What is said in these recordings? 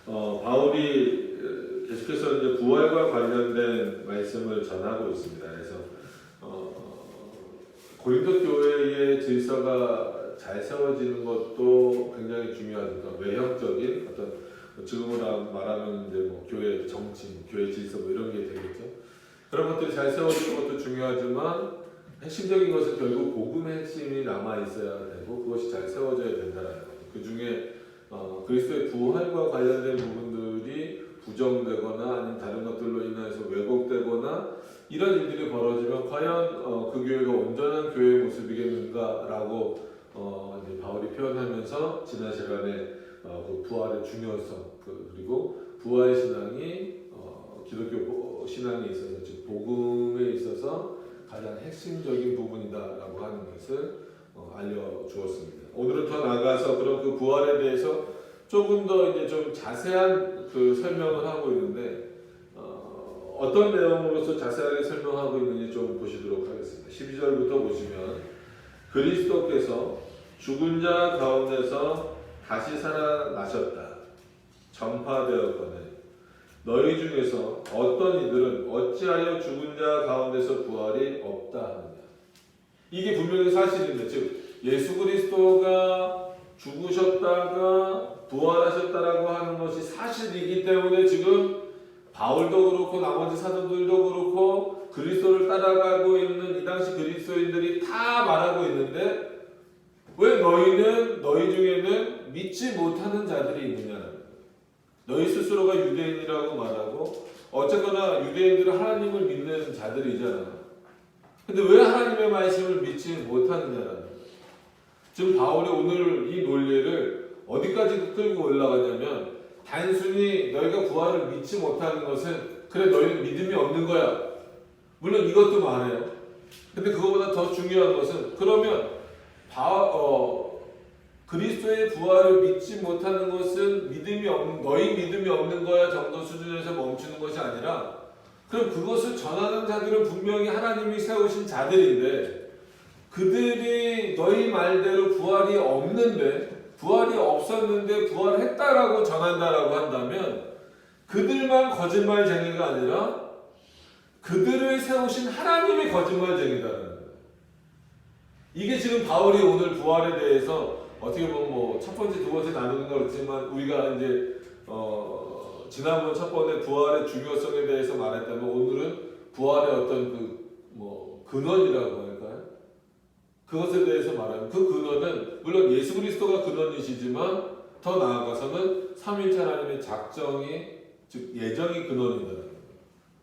바울이 계속해서 이제 부활과 관련된 말씀을 전하고 있습니다. 그래서 고린도 교회의 질서가 잘 세워지는 것도 굉장히 중요하니까 외형적인 어떤 지금으로 말하면 이제 뭐 교회 정치, 교회 질서 뭐 이런 게 되겠죠. 그런 것들이 잘 세워지는 것도 중요하지만 핵심적인 것은 결국 복음의 핵심이 남아 있어야 되고 그것이 잘 세워져야 된다는 거예요. 그 중에 그리스도의 부활과 관련된 부분들이 부정되거나 아니면 다른 것들로 인해서 왜곡되거나 이런 일들이 벌어지면 과연 그 교회가 온전한 교회의 모습이겠는가라고 이제 바울이 표현하면서 지난 시간에 그 부활의 중요성 그리고 부활 신앙이 기독교 신앙에 있어서 즉 복음에 있어서 가장 핵심적인 부분이다라고 하는 것을 알려주었습니다. 오늘은 더 나아가서 그런 그 부활에 대해서 조금 더 이제 좀 자세한 그 설명을 하고 있는데 어떤 내용으로서 자세하게 설명하고 있는지 좀 보시도록 하겠습니다. 12절부터 보시면 그리스도께서 죽은 자 가운데서 다시 살아나셨다. 전파되었거늘 너희 중에서 어떤 이들은 어찌하여 죽은 자 가운데서 부활이 없다 하느냐. 이게 분명히 사실인데 즉 예수 그리스도가 죽으셨다가 부활하셨다라고 하는 것이 사실이기 때문에 지금 바울도 그렇고 나머지 사도들도 그렇고 그리스도를 따라가고 있는 이 당시 그리스도인들이 다 말하고 있는데 왜 너희 중에는 믿지 못하는 자들이 있느냐는 거예요. 너희 스스로가 유대인이라고 말하고 어쨌거나 유대인들은 하나님을 믿는 자들이잖아. 근데 왜 하나님의 말씀을 믿지 못하느냐는 거예요. 지금 바울이 오늘 이 논리를 어디까지 끌고 올라가냐면 단순히 너희가 부활을 믿지 못하는 것은 그래 너희는 믿음이 없는 거야. 물론 이것도 말해요. 근데 그거보다 더 중요한 것은 그러면 그리스도의 부활을 믿지 못하는 것은 너희 믿음이 없는 거야 정도 수준에서 멈추는 것이 아니라 그럼 그것을 전하는 자들은 분명히 하나님이 세우신 자들인데 그들이 너희 말대로 부활이 없었는데 부활했다라고 전한다라고 한다면 그들만 거짓말쟁이가 아니라 그들을 세우신 하나님이 거짓말쟁이다라는 거예요. 이게 지금 바울이 오늘 부활에 대해서 어떻게 보면 뭐 첫 번째, 두 번째 나누는 건 그렇지만 우리가 이제 지난번 첫 번에 부활의 중요성에 대해서 말했다면 오늘은 부활의 어떤 근원이라고 할까요? 그것에 대해서 말하면 그 근원은 물론 예수 그리스도가 근원이시지만 더 나아가서는 삼위일체 하나님의 작정이 즉 예정이 근원이다.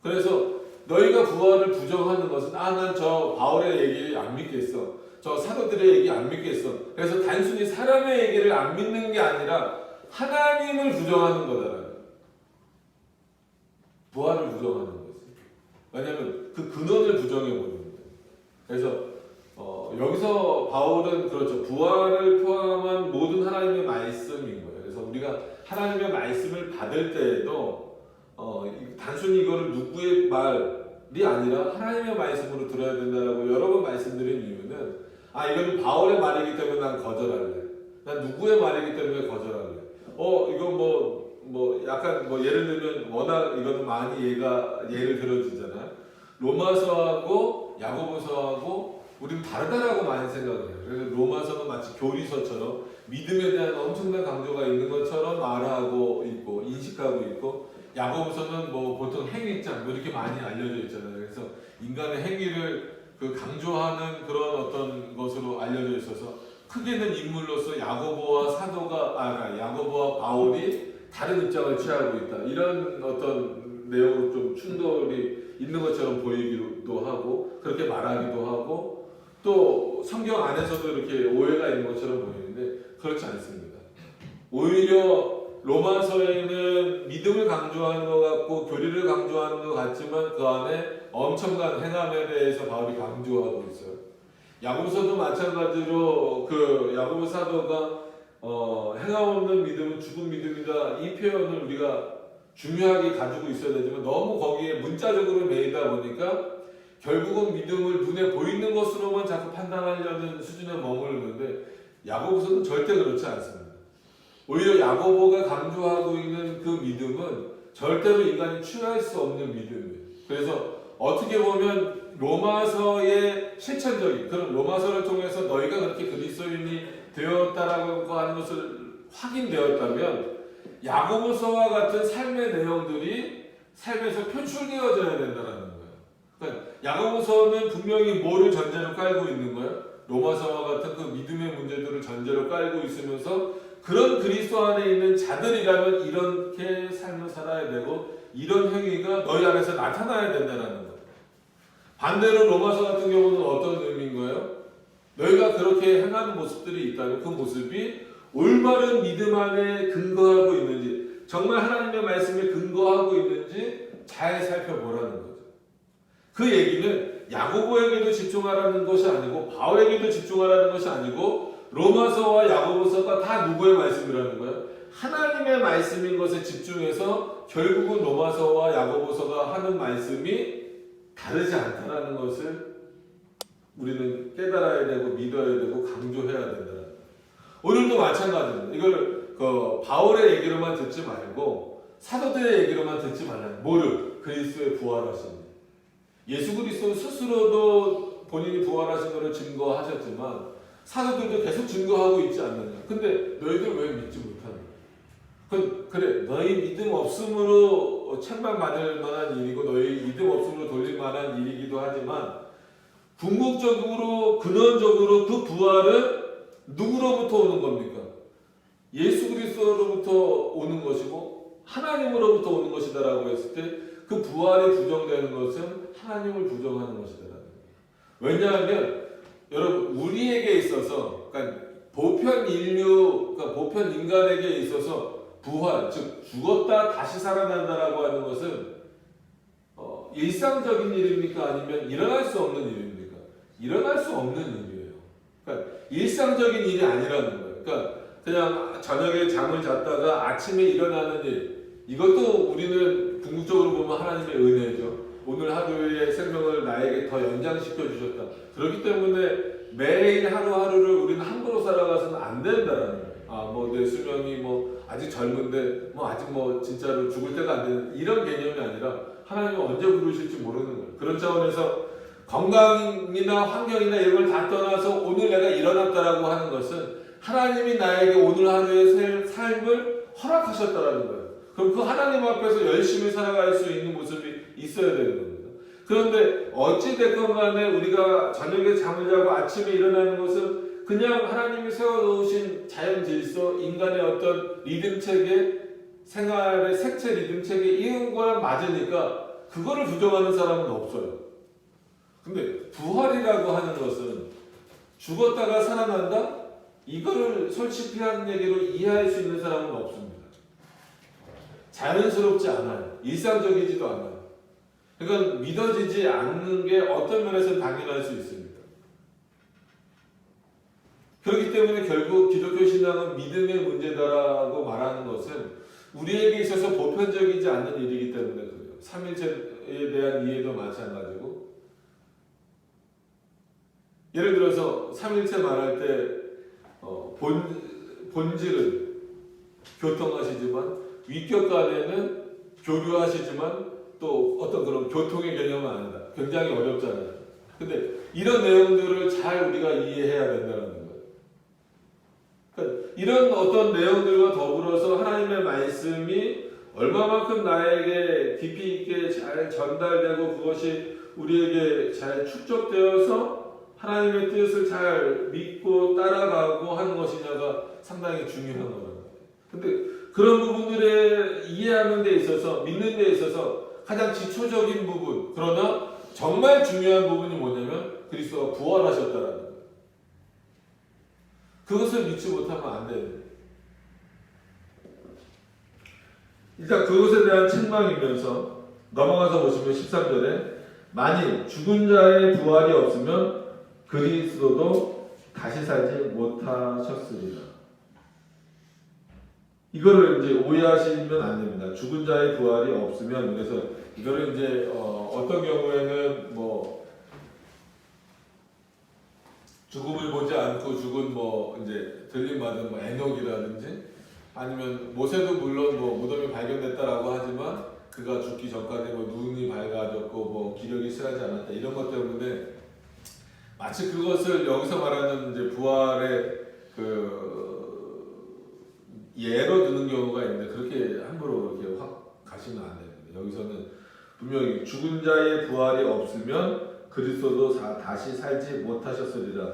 그래서 너희가 부활을 부정하는 것은 난 저 바울의 얘기 안 믿겠어. 저 사도들의 얘기 안 믿겠어. 그래서 단순히 사람의 얘기를 안 믿는 게 아니라 하나님을 부정하는 거다. 부활을 부정하는 거지. 왜냐하면 그 근원을 부정해버리는 거예요. 그래서 여기서 바울은 그렇죠. 부활을 포함한 모든 하나님의 말씀인 거예요. 그래서 우리가 하나님의 말씀을 받을 때에도 단순히 이거를 누구의 말이 아니라 하나님의 말씀으로 들어야 된다라고 여러 번 말씀드린 이유는 이거는 바울의 말이기 때문에 난 거절할래. 난 누구의 말이기 때문에 거절할래. 이건 약간 예를 들면 워낙 이거는 많이 예를 들어주잖아요. 로마서하고 야고보서하고 우리는 다르다라고 많이 생각을 해요. 그래서 로마서는 마치 교리서처럼 믿음에 대한 엄청난 강조가 있는 것처럼 말하고 있고 인식하고 있고 야고보서는 보통 행위장 이렇게 많이 알려져 있잖아요. 그래서 인간의 행위를 강조하는 그런 어떤 것으로 알려져 있어서 크게는 인물로서 야고보와 바울이 다른 입장을 취하고 있다. 이런 어떤 내용으로 좀 충돌이 있는 것처럼 보이기도 하고 그렇게 말하기도 하고 또 성경 안에서도 이렇게 오해가 있는 것처럼 보이는데 그렇지 않습니다. 오히려 로마서에는 믿음을 강조하는 것 같고 교리를 강조하는 것 같지만 그 안에 엄청난 행함에 대해서 바울이 강조하고 있어요. 야고보서도 마찬가지로 야고보 사도가 행함 없는 믿음은 죽은 믿음이다. 이 표현을 우리가 중요하게 가지고 있어야 되지만 너무 거기에 문자적으로 매이다 보니까 결국은 믿음을 눈에 보이는 것으로만 자꾸 판단하려는 수준에 머무르는데 야고보서는 절대 그렇지 않습니다. 오히려 야고보가 강조하고 있는 그 믿음은 절대로 인간이 취할 수 없는 믿음이에요. 그래서 어떻게 보면 로마서의 실천적인 그런 로마서를 통해서 너희가 그렇게 그리스도인이 되었다라고 하는 것을 확인되었다면 야고보서와 같은 삶의 내용들이 삶에서 표출되어져야 된다는 거예요. 그러니까 야고보서는 분명히 뭐를 전제로 깔고 있는 거예요? 로마서와 같은 그 믿음의 문제들을 전제로 깔고 있으면서 그런 그리스도 안에 있는 자들이라면 이렇게 삶을 살아야 되고 이런 행위가 너희 안에서 나타나야 된다는 거예요. 반대로 로마서 같은 경우는 어떤 의미인 거예요? 너희가 그렇게 행하는 모습들이 있다면 그 모습이 올바른 믿음 안에 근거하고 있는지 정말 하나님의 말씀에 근거하고 있는지 잘 살펴보라는 거죠. 그 얘기는 야고보에게도 집중하라는 것이 아니고 바울에게도 집중하라는 것이 아니고 로마서와 야고보서가 다 누구의 말씀이라는 거예요? 하나님의 말씀인 것에 집중해서 결국은 로마서와 야고보서가 하는 말씀이 다르지 않다는 것을 우리는 깨달아야 되고 믿어야 되고 강조해야 된다. 오늘도 마찬가지입니다. 이걸 바울의 얘기로만 듣지 말고 사도들의 얘기로만 듣지 말라는 뭐를? 그리스도의 부활하신 예수 그리스도 스스로도 본인이 부활하신 것을 증거하셨지만 사도들도 계속 증거하고 있지 않느냐. 근데 너희들 왜 믿지 못하느냐. 그래 너희 믿음 없음으로 책망받을 만한 일이고 너희 믿음 없음으로 돌릴 만한 일이기도 하지만 궁극적으로 근원적으로 그 부활은 누구로부터 오는 겁니까? 예수 그리스도로부터 오는 것이고 하나님으로부터 오는 것이다라고 했을 때 그 부활이 부정되는 것은 하나님을 부정하는 것이다라는 거예요. 왜냐하면 여러분 우리에게 있어서 그러니까 보편 인류, 그러니까 보편 인간에게 있어서 부활, 즉 죽었다 다시 살아난다라고 하는 것은 일상적인 일입니까? 아니면 일어날 수 없는 일입니까? 일어날 수 없는 일이에요. 그러니까 일상적인 일이 아니라는 거예요. 그러니까 그냥 저녁에 잠을 잤다가 아침에 일어나는 일, 이것도 우리는 궁극적으로 보면 하나님의 은혜죠. 오늘 하루의 생명을 나에게 더 연장시켜 주셨다. 그렇기 때문에 매일 하루하루를 우리는 함부로 살아가서는 안 된다라는 거예요. 내 수명이 아직 젊은데 아직 진짜로 죽을 때가 안 되는 이런 개념이 아니라 하나님은 언제 부르실지 모르는 거예요. 그런 차원에서 건강이나 환경이나 이런 걸 다 떠나서 오늘 내가 일어났다라고 하는 것은 하나님이 나에게 오늘 하루의 삶을 허락하셨다라는 거예요. 그럼 그 하나님 앞에서 열심히 살아갈 수 있는 모습이 있어야 되는 겁니다. 그런데 어찌됐건 간에 우리가 저녁에 잠을 자고 아침에 일어나는 것은 그냥 하나님이 세워놓으신 자연 질서, 인간의 어떤 리듬 체계, 생활의 색채 리듬 체계 이런 거랑 맞으니까 그거를 부정하는 사람은 없어요. 근데 부활이라고 하는 것은 죽었다가 살아난다? 이거를 솔직히 하는 얘기로 이해할 수 있는 사람은 없습니다. 자연스럽지 않아요. 일상적이지도 않아요. 그러니까 믿어지지 않는 게 어떤 면에서는 당연할 수 있습니다. 그렇기 때문에 결국 기독교 신앙은 믿음의 문제다라고 말하는 것은 우리에게 있어서 보편적이지 않는 일이기 때문에 그래요. 삼일체에 대한 이해도 마찬가지고 예를 들어서 삼일체 말할 때 본질은 교통하시지만 위격 간에는 교류하시지만 또 어떤 그런 교통의 개념은 아니다. 굉장히 어렵잖아요. 근데 이런 내용들을 잘 우리가 이해해야 된다는 거예요. 그러니까 이런 어떤 내용들과 더불어서 하나님의 말씀이 얼마만큼 나에게 깊이 있게 잘 전달되고 그것이 우리에게 잘 축적되어서 하나님의 뜻을 잘 믿고 따라가고 하는 것이냐가 상당히 중요한 거예요. 근데 그런 부분들을 이해하는 데 있어서 믿는 데 있어서 가장 기초적인 부분 그러나 정말 중요한 부분이 뭐냐면 그리스도가 부활하셨다라는 거예요. 그것을 믿지 못하면 안 돼요. 일단 그것에 대한 책망이면서 넘어가서 보시면 13절에 만일 죽은 자의 부활이 없으면 그리스도도 다시 살지 못하셨으리라. 이거를 이제 오해하시면 안 됩니다. 죽은 자의 부활이 없으면 그래서 이거를 이제 어떤 경우에는 죽음을 보지 않고 죽은 이제 들림 받은 에녹이라든지 아니면 모세도 물론 뭐 무덤이 발견됐다라고 하지만 그가 죽기 전까지 뭐 눈이 밝아졌고 뭐 기력이 실하지 않았다 이런 것 때문에 마치 그것을 여기서 말하는 이제 부활의 그 예로 드는 경우가 있는데 그렇게 함부로 이렇게 확 가시면 안 됩니다. 여기서는 분명히 죽은 자의 부활이 없으면 그리스도도 다시 살지 못하셨으리라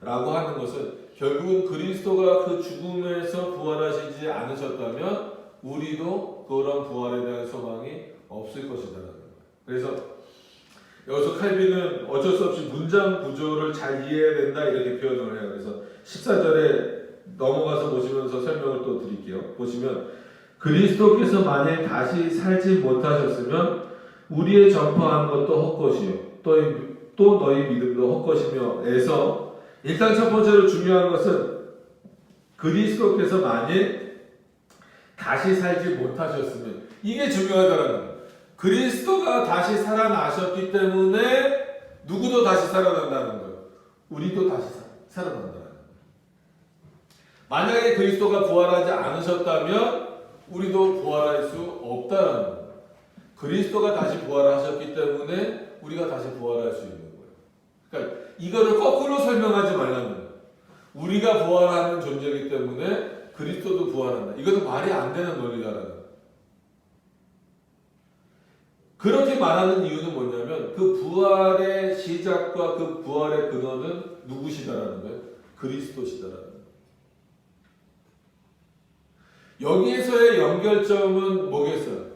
라고 하는 것은 결국은 그리스도가 그 죽음에서 부활하시지 않으셨다면 우리도 그런 부활에 대한 소망이 없을 것이다라는 거예요. 그래서 여기서 칼빈은 어쩔 수 없이 문장 구조를 잘 이해해야 된다 이렇게 표현을 해요. 그래서 14절에 넘어가서 보시면서 설명을 또 드릴게요. 보시면 그리스도께서 만일 다시 살지 못하셨으면 우리의 전파하는 것도 헛것이요 또 너희 믿음도 헛것이며 에서 일단 첫 번째로 중요한 것은 그리스도께서 만일 다시 살지 못하셨으면 이게 중요하다는 거예요. 그리스도가 다시 살아나셨기 때문에 누구도 다시 살아난다는 거예요. 우리도 다시 살아난다는 거예요. 만약에 그리스도가 부활하지 않으셨다면 우리도 부활할 수 없다는 거예요. 그리스도가 다시 부활하셨기 때문에 우리가 다시 부활할 수 있는 거예요. 그러니까 이거를 거꾸로 설명하지 말라는 거예요. 우리가 부활하는 존재이기 때문에 그리스도도 부활한다. 이것도 말이 안 되는 논리다라는 거예요. 그렇게 말하는 이유는 뭐냐면 그 부활의 시작과 그 부활의 근원은 누구시다라는 거예요? 그리스도시다라는 거예요. 여기에서의 연결점은 뭐겠어요?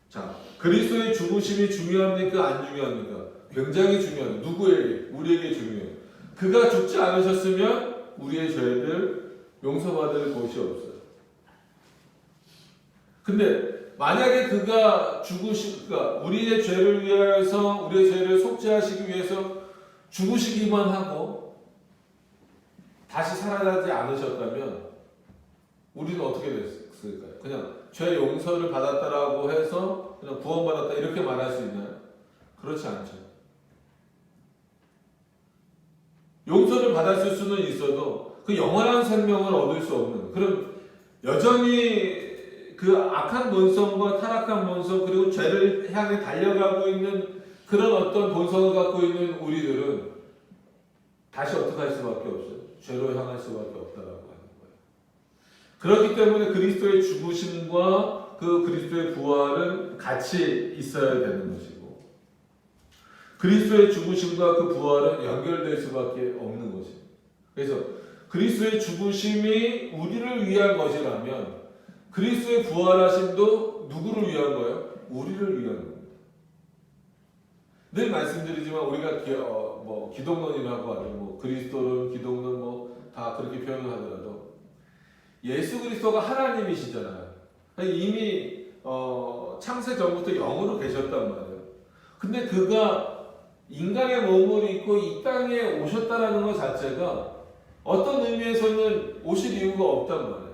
자, 그리스도의 죽으심이 중요합니까? 안 중요합니까? 굉장히 중요해요. 누구에게? 우리에게 중요해요. 그가 죽지 않으셨으면 우리의 죄를 용서받을 곳이 없어요. 근데 만약에 그가 죽으시니까 우리의 죄를 위해서 우리의 죄를 속죄하시기 위해서 죽으시기만 하고 다시 살아나지 않으셨다면 우리는 어떻게 됐을까요? 그냥 죄 용서를 받았다라고 해서 그냥 구원받았다 이렇게 말할 수 있나요? 그렇지 않죠. 용서를 받았을 수는 있어도 그 영원한 생명을 얻을 수 없는 그런 여전히 그 악한 본성과 타락한 본성 그리고 죄를 향해 달려가고 있는 그런 어떤 본성을 갖고 있는 우리들은 다시 어떻게 할 수밖에 없어요. 죄로 향할 수밖에 없다라고 하는 거예요. 그렇기 때문에 그리스도의 죽으심과 그 그리스도의 부활은 같이 있어야 되는 것이고 그리스도의 죽으심과 그 부활은 연결될 수밖에 없는 것입니다. 그래서 그리스도의 죽으심이 우리를 위한 것이라면 그리스도의 부활하심도 누구를 위한 거예요? 우리를 위한 겁니다. 늘 말씀드리지만 우리가 기독론이라고 하죠. 뭐 그리스도론, 기독론 뭐 다 그렇게 표현을 하더라도 예수 그리스도가 하나님이시잖아요. 이미 창세 전부터 영으로 계셨단 말이에요. 근데 그가 인간의 몸을 입고 이 땅에 오셨다라는 것 자체가 어떤 의미에서는 오실 이유가 없단 말이에요.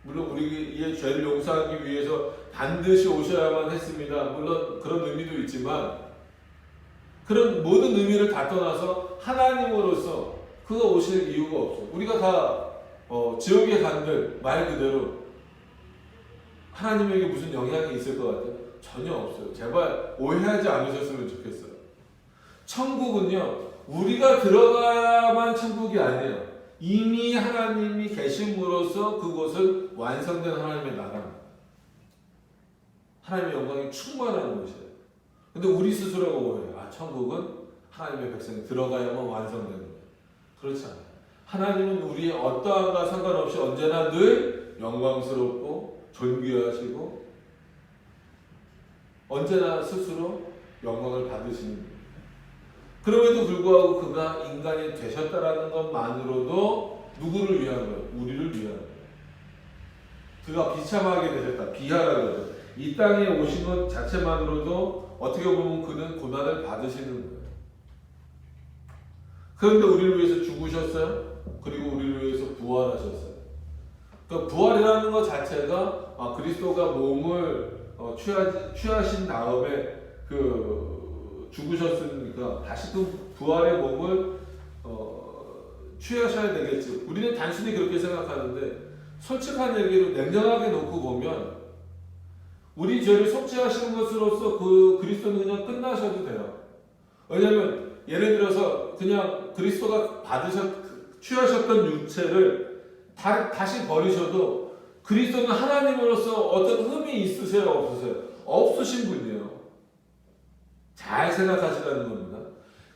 물론 우리의 죄를 용서하기 위해서 반드시 오셔야만 했습니다. 물론 그런 의미도 있지만 그런 모든 의미를 다 떠나서 하나님으로서 그가 오실 이유가 없어요. 우리가 다 지옥에 간들 말 그대로 하나님에게 무슨 영향이 있을 것 같아요? 전혀 없어요. 제발 오해하지 않으셨으면 좋겠어요. 천국은요 우리가 들어가야만 천국이 아니에요. 이미 하나님이 계심으로써 그곳은 완성된 하나님의 나라입니다. 하나님의 영광이 충만한 곳이에요. 근데 우리 스스로가 오해해요. 천국은 하나님의 백성이 들어가야만 완성되는 거예요. 그렇지 않아요. 하나님은 우리의 어떠함과 상관없이 언제나 늘 영광스럽고 존귀하시고 언제나 스스로 영광을 받으시는 거예요. 그럼에도 불구하고 그가 인간이 되셨다라는 것만으로도 누구를 위한 거예요? 우리를 위한 거예요. 그가 비참하게 되셨다. 비하라고 하죠. 이 땅에 오신 것 자체만으로도 어떻게 보면 그는 고난을 받으시는 거예요. 그런데 우리를 위해서 죽으셨어요. 그리고 우리를 위해서 부활하셨어요. 그러니까 부활이라는 것 자체가 그리스도가 몸을 취하신 다음에 죽으셨으니까 다시 그 부활의 몸을 취하셔야 되겠지. 우리는 단순히 그렇게 생각하는데 솔직한 얘기로 냉정하게 놓고 보면 우리 죄를 속죄하시는 것으로서 그 그리스도는 그냥 끝나셔도 돼요. 왜냐하면 예를 들어서 그냥 그리스도가 취하셨던 육체를 다시 버리셔도 그리스도는 하나님으로서 어떤 흠이 있으세요? 없으세요? 없으신 분이에요. 잘 생각하시라는 겁니다.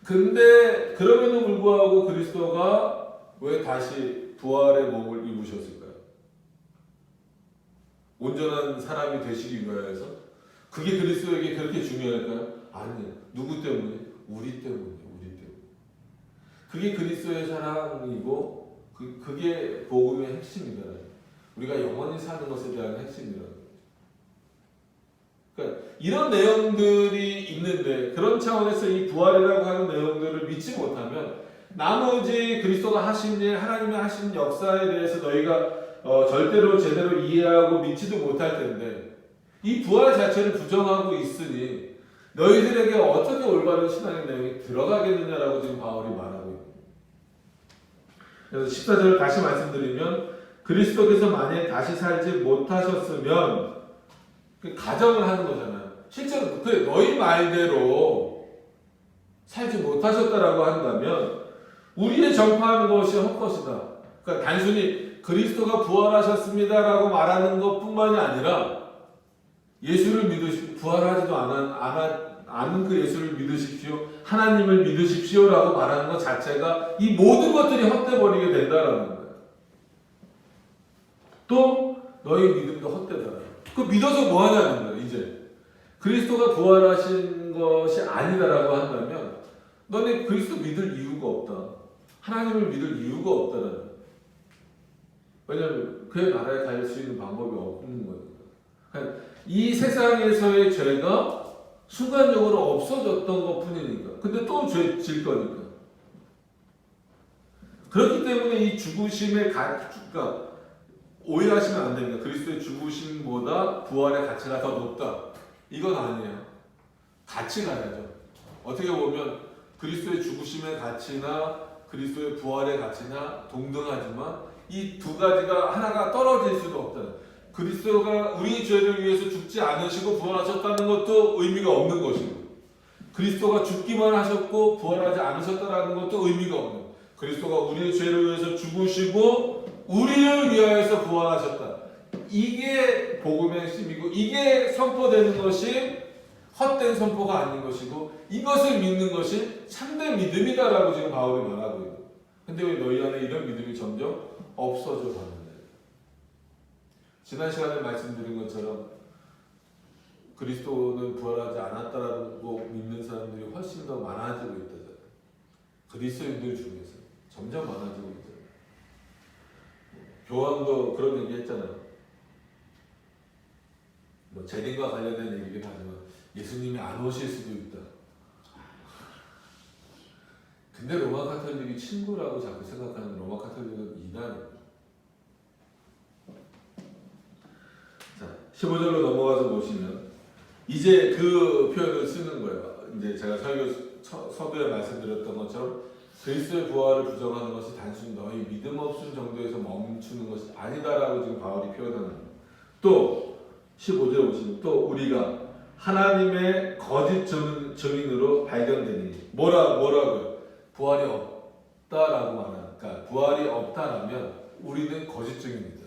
근데 그럼에도 불구하고 그리스도가 왜 다시 부활의 몸을 입으셨을까요? 온전한 사람이 되시기 위하여서? 그게 그리스도에게 그렇게 중요할까요? 아니에요. 누구 때문에? 우리 때문에. 그게 그리스도의 사랑이고 그게 복음의 핵심이다. 우리가 영원히 사는 것에 대한 핵심이다. 그러니까 이런 내용들이 있는데 그런 차원에서 이 부활이라고 하는 내용들을 믿지 못하면 나머지 그리스도가 하신 일, 하나님이 하신 역사에 대해서 너희가 절대로 제대로 이해하고 믿지도 못할 텐데 이 부활 자체를 부정하고 있으니 너희들에게 어떻게 올바른 신앙의 내용이 들어가겠느냐라고 지금 바울이 말하고 있습니다. 그래서 14절을 다시 말씀드리면 그리스도께서 만약에 다시 살지 못하셨으면 가정을 하는 거잖아요. 실제로 그래 너희 말대로 살지 못하셨다라고 한다면 우리의 전파하는 것이 헛것이다. 그러니까 단순히 그리스도가 부활하셨습니다라고 말하는 것뿐만이 아니라 예수를 믿으시고 부활하지도 않은 그 예수를 믿으십시오. 하나님을 믿으십시오라고 말하는 것 자체가 이 모든 것들이 헛되버리게 된다라는 거예요. 또 너희 믿음도 헛되다. 그 믿어서 뭐 하냐는 거예요. 이제 그리스도가 부활하신 것이 아니다라고 한다면 너네 그리스도 믿을 이유가 없다. 하나님을 믿을 이유가 없다는 거예요. 왜냐하면 그의 나라에 갈 수 있는 방법이 없는 거니까. 그러니까 이 세상에서의 죄가 순간적으로 없어졌던 것 뿐이니까. 근데 또 죄 질 거니까. 그렇기 때문에 이 죽으심의 그러니까 오해하시면 안 됩니다. 그리스도의 죽으심보다 부활의 가치가 더 높다. 이건 아니에요. 같이 가야죠. 어떻게 보면 그리스도의 죽으심의 가치나 그리스도의 부활의 가치나 동등하지만 이 두 가지가 하나가 떨어질 수도 없다. 그리스도가 우리 죄를 위해서 죽지 않으시고 부활하셨다는 것도 의미가 없는 것이고 그리스도가 죽기만 하셨고 부활하지 않으셨다는 것도 의미가 없는 거예요. 그리스도가 우리의 죄를 위해서 죽으시고 우리를 위하여서 부활하셨다. 이게 복음의 핵심이고 이게 선포되는 것이 헛된 선포가 아닌 것이고 이것을 믿는 것이 참된 믿음이다라고 지금 바울이 말하고 있는 거예요. 근데 왜 너희 안에 이런 믿음이 점점 없어져 가는데 지난 시간에 말씀드린 것처럼 그리스도는 부활하지 않았다라고 믿는 사람들이 훨씬 더 많아지고 있다잖아요. 그리스도인들 중에서 점점 많아지고 있잖아요. 교황도 그런 얘기 했잖아요. 뭐 재림과 관련된 얘기긴 하지만 예수님이 안 오실 수도 있다. 근데 로마 카톨릭이 친구라고 자꾸 생각하는 로마 카톨릭은 이단입니다. 자, 15절로 넘어가서 보시면 이제 그 표현을 쓰는 거예요. 이제 제가 서두에 말씀드렸던 것처럼 그리스도의 부활을 부정하는 것이 단순히 너희 믿음 없음 정도에서 멈추는 것이 아니다라고 지금 바울이 표현하는 거예요. 또 15절에 보시면 또 우리가 하나님의 거짓 증인으로 발견되니 뭐라고요? 부활이 없다라고 말하는, 그러니까 부활이 없다라면 우리는 거짓 증인이다.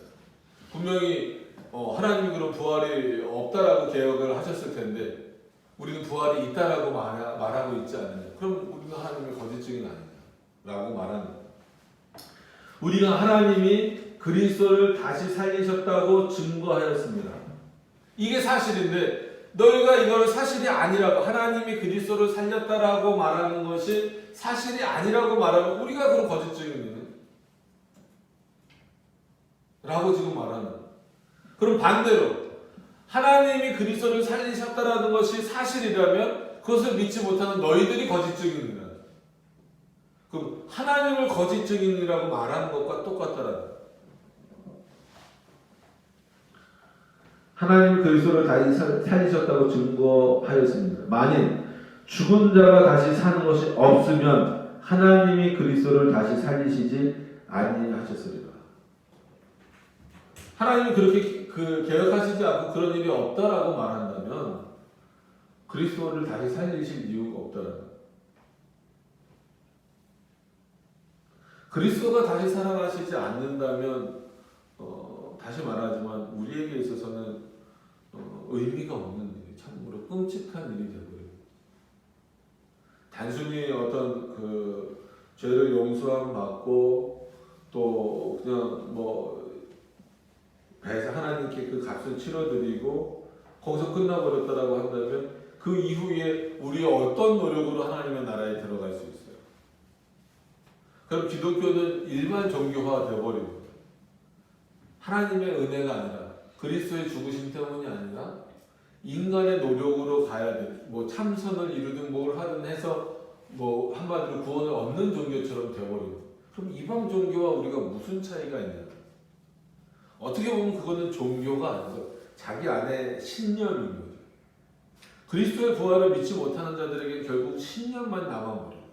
분명히 하나님이 그런 부활이 없다라고 개혁을 하셨을 텐데 우리는 부활이 있다라고 말하고 있지 않느냐? 그럼 우리는 하나님의 거짓 증인 아니냐라고 말하는 거예요. 우리가 하나님이 그리스도를 다시 살리셨다고 증거하였습니다. 이게 사실인데 너희가 이거를 사실이 아니라고 하나님이 그리스도를 살렸다라고 말하는 것이 사실이 아니라고 말하면 우리가 그런 거짓 증인이네 라고 지금 말하는 거예요. 그럼 반대로 하나님이 그리스도를 살리셨다라는 것이 사실이라면 그것을 믿지 못하는 너희들이 거짓 증인이다. 그럼 하나님을 거짓 증인이라고 말하는 것과 똑같다라는 거예요. 하나님 그리스도를 다시 살리셨다고 증거하였습니다. 만일 죽은 자가 다시 사는 것이 없으면 하나님이 그리스도를 다시 살리시지 아니하셨으리라. 하나님이 그렇게 개혁하시지 않고 그런 일이 없다라고 말한다면 그리스도를 다시 살리실 이유가 없다는 거예요. 그리스도가 다시 살아나시지 않는다면 다시 말하지만 우리에게 있어서는 의미가 없는 일이 참으로 끔찍한 일이 되고요. 단순히 어떤 죄를 용서함 받고 또 그냥 하나님께 그 값을 치러드리고 거기서 끝나버렸다라고 한다면 그 이후에 우리의 어떤 노력으로 하나님의 나라에 들어갈 수 있어요? 그럼 기독교는 일반 종교화가 되어버립니다. 하나님의 은혜가 아니라 그리스도의 죽으심 때문이 아니라 인간의 노력으로 가야 돼. 참선을 이루든 뭘 하든 해서 한마디로 구원을 얻는 종교처럼 되어버립니다. 그럼 이방 종교와 우리가 무슨 차이가 있냐? 어떻게 보면 그거는 종교가 아니죠. 자기 안에 신념인 거죠. 그리스도의 부활을 믿지 못하는 자들에게 결국 신념만 남아버려요.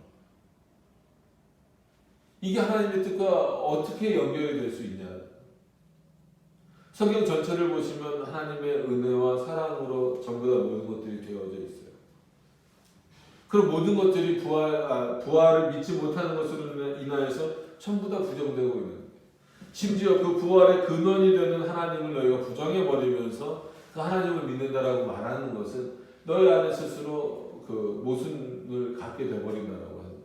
이게 하나님의 뜻과 어떻게 연결이 될 수 있냐? 성경 전체를 보시면 하나님의 은혜와 사랑으로 전부 다 모든 것들이 되어져 있어요. 그럼 모든 것들이 부활을 믿지 못하는 것으로 인하여서 전부 다 부정되고 있는 거예요. 심지어 그 부활의 근원이 되는 하나님을 너희가 부정해버리면서 그 하나님을 믿는다라고 말하는 것은 너희 안에 스스로 그 모순을 갖게 되어버린다라고 하는 거죠.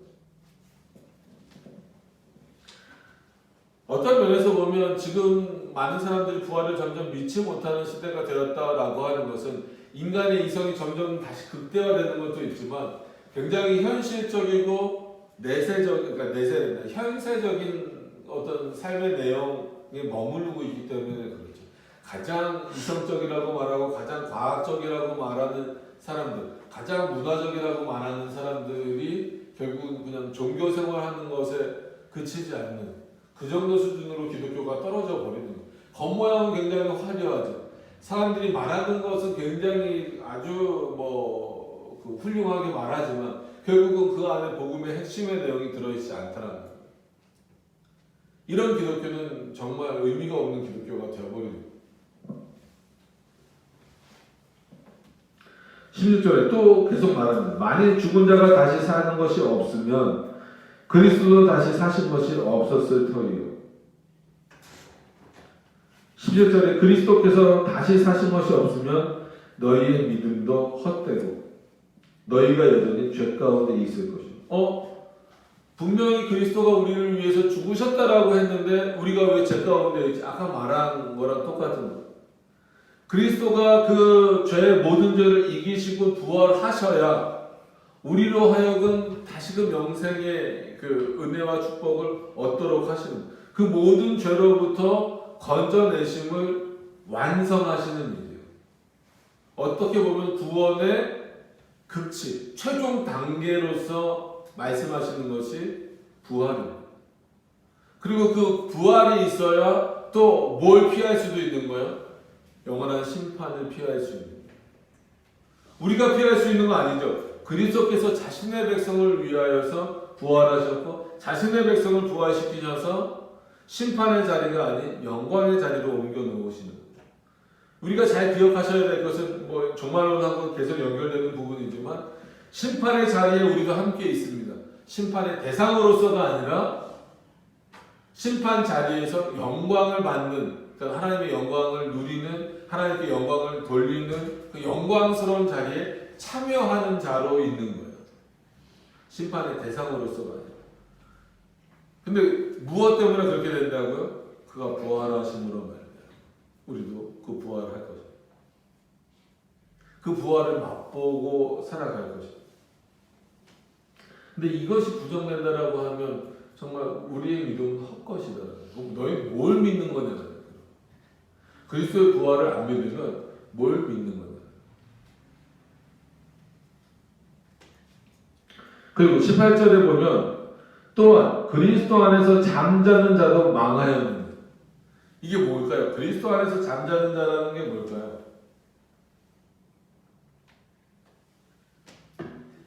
어떤 면에서 보면 지금 많은 사람들이 부활을 점점 믿지 못하는 시대가 되었다라고 하는 것은 인간의 이성이 점점 다시 극대화되는 것도 있지만 굉장히 현실적이고 현세적인 어떤 삶의 내용에 머무르고 있기 때문에 그렇죠. 가장 이성적이라고 말하고 가장 과학적이라고 말하는 사람들, 가장 문화적이라고 말하는 사람들이 결국은 그냥 종교 생활하는 것에 그치지 않는 그 정도 수준으로 기독교가 떨어져 버리는 거예요. 겉모양은 굉장히 화려하죠. 사람들이 말하는 것은 굉장히 아주 훌륭하게 말하지만 결국은 그 안에 복음의 핵심의 내용이 들어있지 않다는 거예요. 이런 기독교는 정말 의미가 없는 기독교가 되어버립니다. 16절에 또 계속 말합니다. 만일 죽은 자가 다시 사는 것이 없으면 그리스도도 다시 사신 것이 없었을 터이요. 17절에 그리스도께서 다시 사신 것이 없으면 너희의 믿음도 헛되고 너희가 여전히 죄 가운데 있을 것이요. 분명히 그리스도가 우리를 위해서 죽으셨다라고 했는데 우리가 왜 죄 가운데 있지? 아까 말한 거랑 똑같은 거. 그리스도가 그 죄의 모든 죄를 이기시고 부활하셔야 우리로 하여금 다시금 영생의 그 은혜와 축복을 얻도록 하시는 그 모든 죄로부터 건져내심을 완성하시는 일이에요. 어떻게 보면 구원의 극치, 최종 단계로서 말씀하시는 것이 부활입니다. 그리고 그 부활이 있어야 또 뭘 피할 수도 있는 거예요? 영원한 심판을 피할 수 있는 거예요. 우리가 피할 수 있는 거 아니죠. 그리스도께서 자신의 백성을 위하여서 부활하셨고 자신의 백성을 부활시키셔서 심판의 자리가 아닌 영광의 자리로 옮겨 놓으시는 거예요. 우리가 잘 기억하셔야 될 것은 종말론하고 계속 연결되는 부분이지만 심판의 자리에 우리가 함께 있습니다. 심판의 대상으로서가 아니라 심판 자리에서 영광을 받는, 그러니까 하나님의 영광을 누리는, 하나님께 영광을 돌리는 그 영광스러운 자리에 참여하는 자로 있는 거예요. 심판의 대상으로서가 아니라. 근데 무엇 때문에 그렇게 된다고요? 그가 부활하심으로 말이에요. 우리도 그 부활을 할 것입니다. 그 부활을 맛보고 살아갈 것입니다. 근데 이것이 부정된다라고 하면 정말 우리의 믿음은 헛것이다. 너희 뭘 믿는 거냐? 그리스도의 부활을 안 믿으면 뭘 믿는 거냐? 그리고 18절에 보면 또한 그리스도 안에서 잠자는 자도 망하였는데 이게 뭘까요? 그리스도 안에서 잠자는 자라는 게 뭘까요?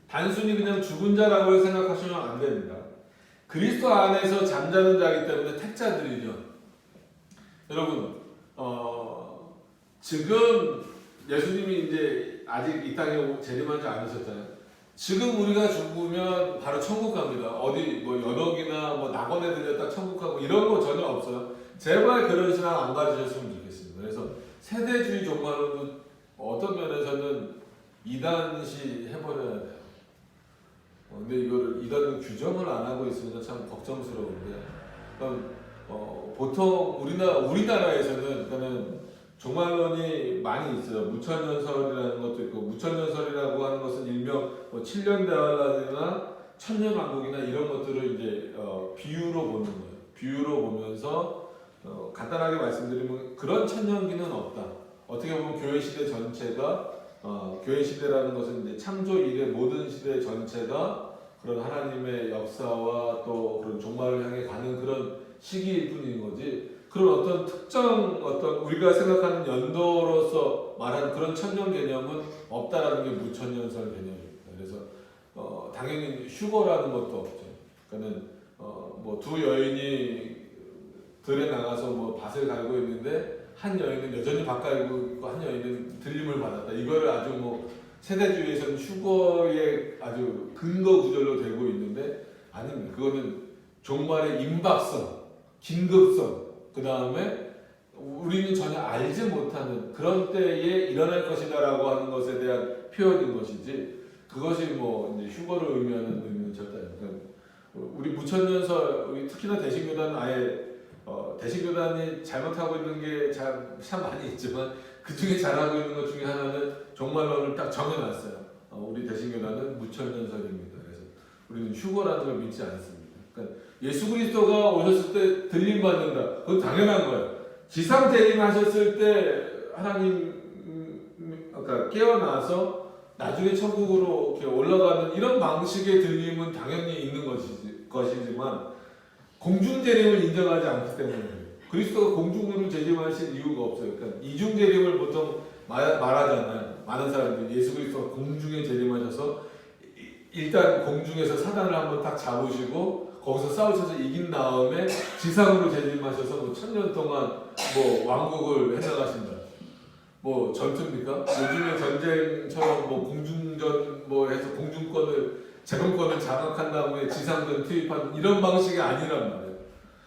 단순히 그냥 죽은 자라고 생각하시면 안 됩니다. 그리스도 안에서 잠자는 자이기 때문에 택자들이죠. 여러분, 지금 예수님이 이제 아직 이 땅에 재림하지 않으셨잖아요. 지금 우리가 죽으면 바로 천국 갑니다. 어디 뭐 연옥이나 뭐 낙원에 들렸다 천국 가고 이런 거 전혀 없어요. 제발 그런 신앙 안 가지셨으면 좋겠습니다. 그래서 세대주의 종말론도 어떤 면에서는 이단시 해버려야 돼요. 근데 이거를 이단은 규정을 안 하고 있으니까 참 걱정스러운데, 보통 우리나라에서는 그러니까는 종말론이 많이 있어요. 무천년설이라는 것도 있고, 무천년설이라고 하는 것은 일명 뭐 7년 대환란이나 천년왕국이나 이런 것들을 이제 비유로 보는 거예요. 비유로 보면서 간단하게 말씀드리면 그런 천년기는 없다. 어떻게 보면 교회 시대 전체가 교회 시대라는 것은 이제 창조 이래 모든 시대 전체가 그런 하나님의 역사와 또 그런 종말을 향해 가는 그런 시기일 뿐인 거지. 그런 어떤 특정 우리가 생각하는 연도로서 말하는 그런 천년 개념은 없다라는 게 무천년설 개념입니다. 그래서 당연히 휴거라는 것도 없죠. 그러니까는 뭐 두 여인이 들에 나가서 뭐 밭을 갈고 있는데 한 여인은 여전히 밭 갈고 있고 한 여인은 들림을 받았다. 이거를 아주 뭐 세대주의에서는 휴거의 아주 근거 구절로 되고 있는데 아닙니다. 그거는 종말의 임박성, 긴급성, 그 다음에 우리는 전혀 알지 못하는 그런 때에 일어날 것이다라고 하는 것에 대한 표현인 것이지 그것이 뭐 이제 휴거를 의미하는 의미는 절대 아닙니다. 우리 무천년설, 특히나 대신교단은 아예 대신교단이 잘못하고 있는 게 참 많이 있지만 그 중에 잘하고 있는 것 중에 하나는 종말론을 딱 정해놨어요. 우리 대신교단은 무천년설입니다. 그래서 우리는 휴거라는 걸 믿지 않습니다. 그러니까 예수 그리스도가 오셨을 때 들림 받는다. 그건 당연한 거예요. 지상 재림하셨을 때 하나님 아까 깨어나서 나중에 천국으로 이렇게 올라가는 이런 방식의 들림은 당연히 있는 것이지만 공중 재림을 인정하지 않기 때문에 그리스도가 공중으로 재림하실 이유가 없어요. 그러니까 이중 재림을 보통 말하잖아요. 많은 사람들이 예수 그리스도가 공중에 재림하셔서 일단 공중에서 사단을 한번 딱 잡으시고 거기서 싸우셔서 이긴 다음에 지상으로 재림하셔서 뭐 1000년 동안 뭐 왕국을 해나가신다. 뭐 전투입니까? 요즘에 전쟁처럼 뭐 공중전 뭐 해서 공중권을 제공권을 장악한 다음에 지상전 투입하는 이런 방식이 아니란 말이에요.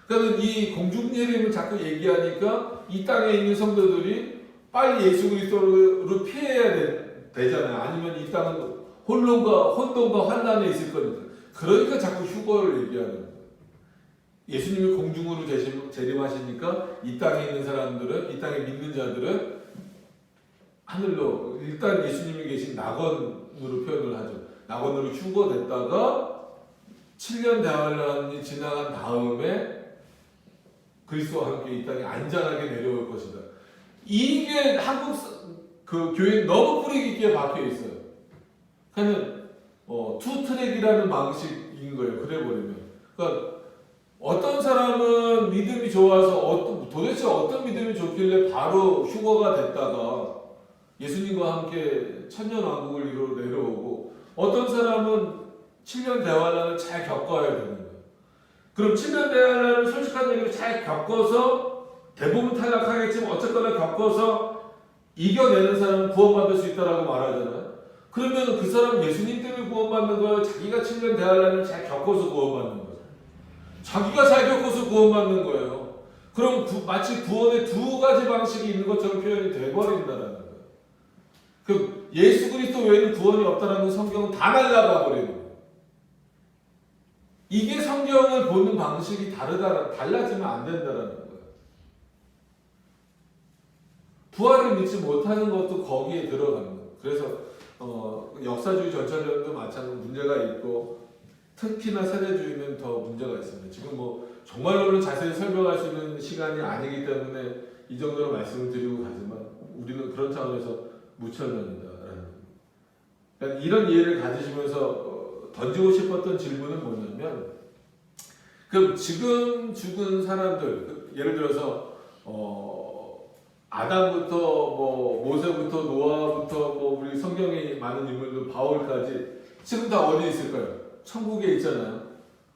그러면 이 공중예림을 자꾸 얘기하니까 이 땅에 있는 성도들이 빨리 예수 그리스도를 피해야 되잖아요. 아니면 이 땅은 혼돈과 환난에 있을 거니까. 그러니까 자꾸 휴거를 얘기하는 거예요. 예수님이 공중으로 재림하시니까 이 땅에 있는 사람들은, 이 땅에 믿는 자들은 하늘로 일단 예수님이 계신 낙원으로 표현을 하죠. 낙원으로 휴거됐다가 7년 대환란이 지나간 다음에 그리스도와 함께 이 땅에 안전하게 내려올 것이다. 이게 한국 그 교회 너무 뿌리 깊게 박혀 있어요. 그러니까 투 트랙이라는 방식인 거예요. 그래 버리면. 그러니까 어떤 사람은 믿음이 좋아서 도대체 어떤 믿음이 좋길래 바로 휴거가 됐다가 예수님과 함께 천년왕국을 이루어 내려오고 어떤 사람은 7년 대환란을 잘 겪어야 되는 거예요. 그럼 7년 대환란을 솔직한 얘기로 잘 겪어서 대부분 탈락하겠지만 어쨌거나 겪어서 이겨내는 사람은 구원받을 수 있다라고 말하잖아요. 그러면 그 사람 예수님 때문에 구원받는 거예요? 자기가 7년 대환란을 잘 겪어서 구원받는 거예요? 자기가 잘 겪어서 구원받는 거예요. 그럼 마치 구원의 두 가지 방식이 있는 것처럼 표현이 돼버린다는 거예요. 그 예수 그리스도 외에는 구원이 없다라는 성경은 다 날라가 버리는 거예요. 이게 성경을 보는 방식이 달라지면 안 된다는 거예요. 부활을 믿지 못하는 것도 거기에 들어가는 거예요. 그래서 역사주의 전철론도 마찬가지로 문제가 있고 특히나 세대주의는 더 문제가 있습니다. 지금 뭐 정말로는 자세히 설명할 수 있는 시간이 아니기 때문에 이 정도로 말씀을 드리고 가지만 우리는 그런 차원에서 무천년이다라는 그러니까 이런 이해를 가지시면서 던지고 싶었던 질문은 뭐냐면 그럼 지금 죽은 사람들 예를 들어서 아담부터 뭐 모세부터 노아부터 뭐 우리 성경에 많은 인물들 바울까지 지금 다 어디 있을까요? 천국에 있잖아요.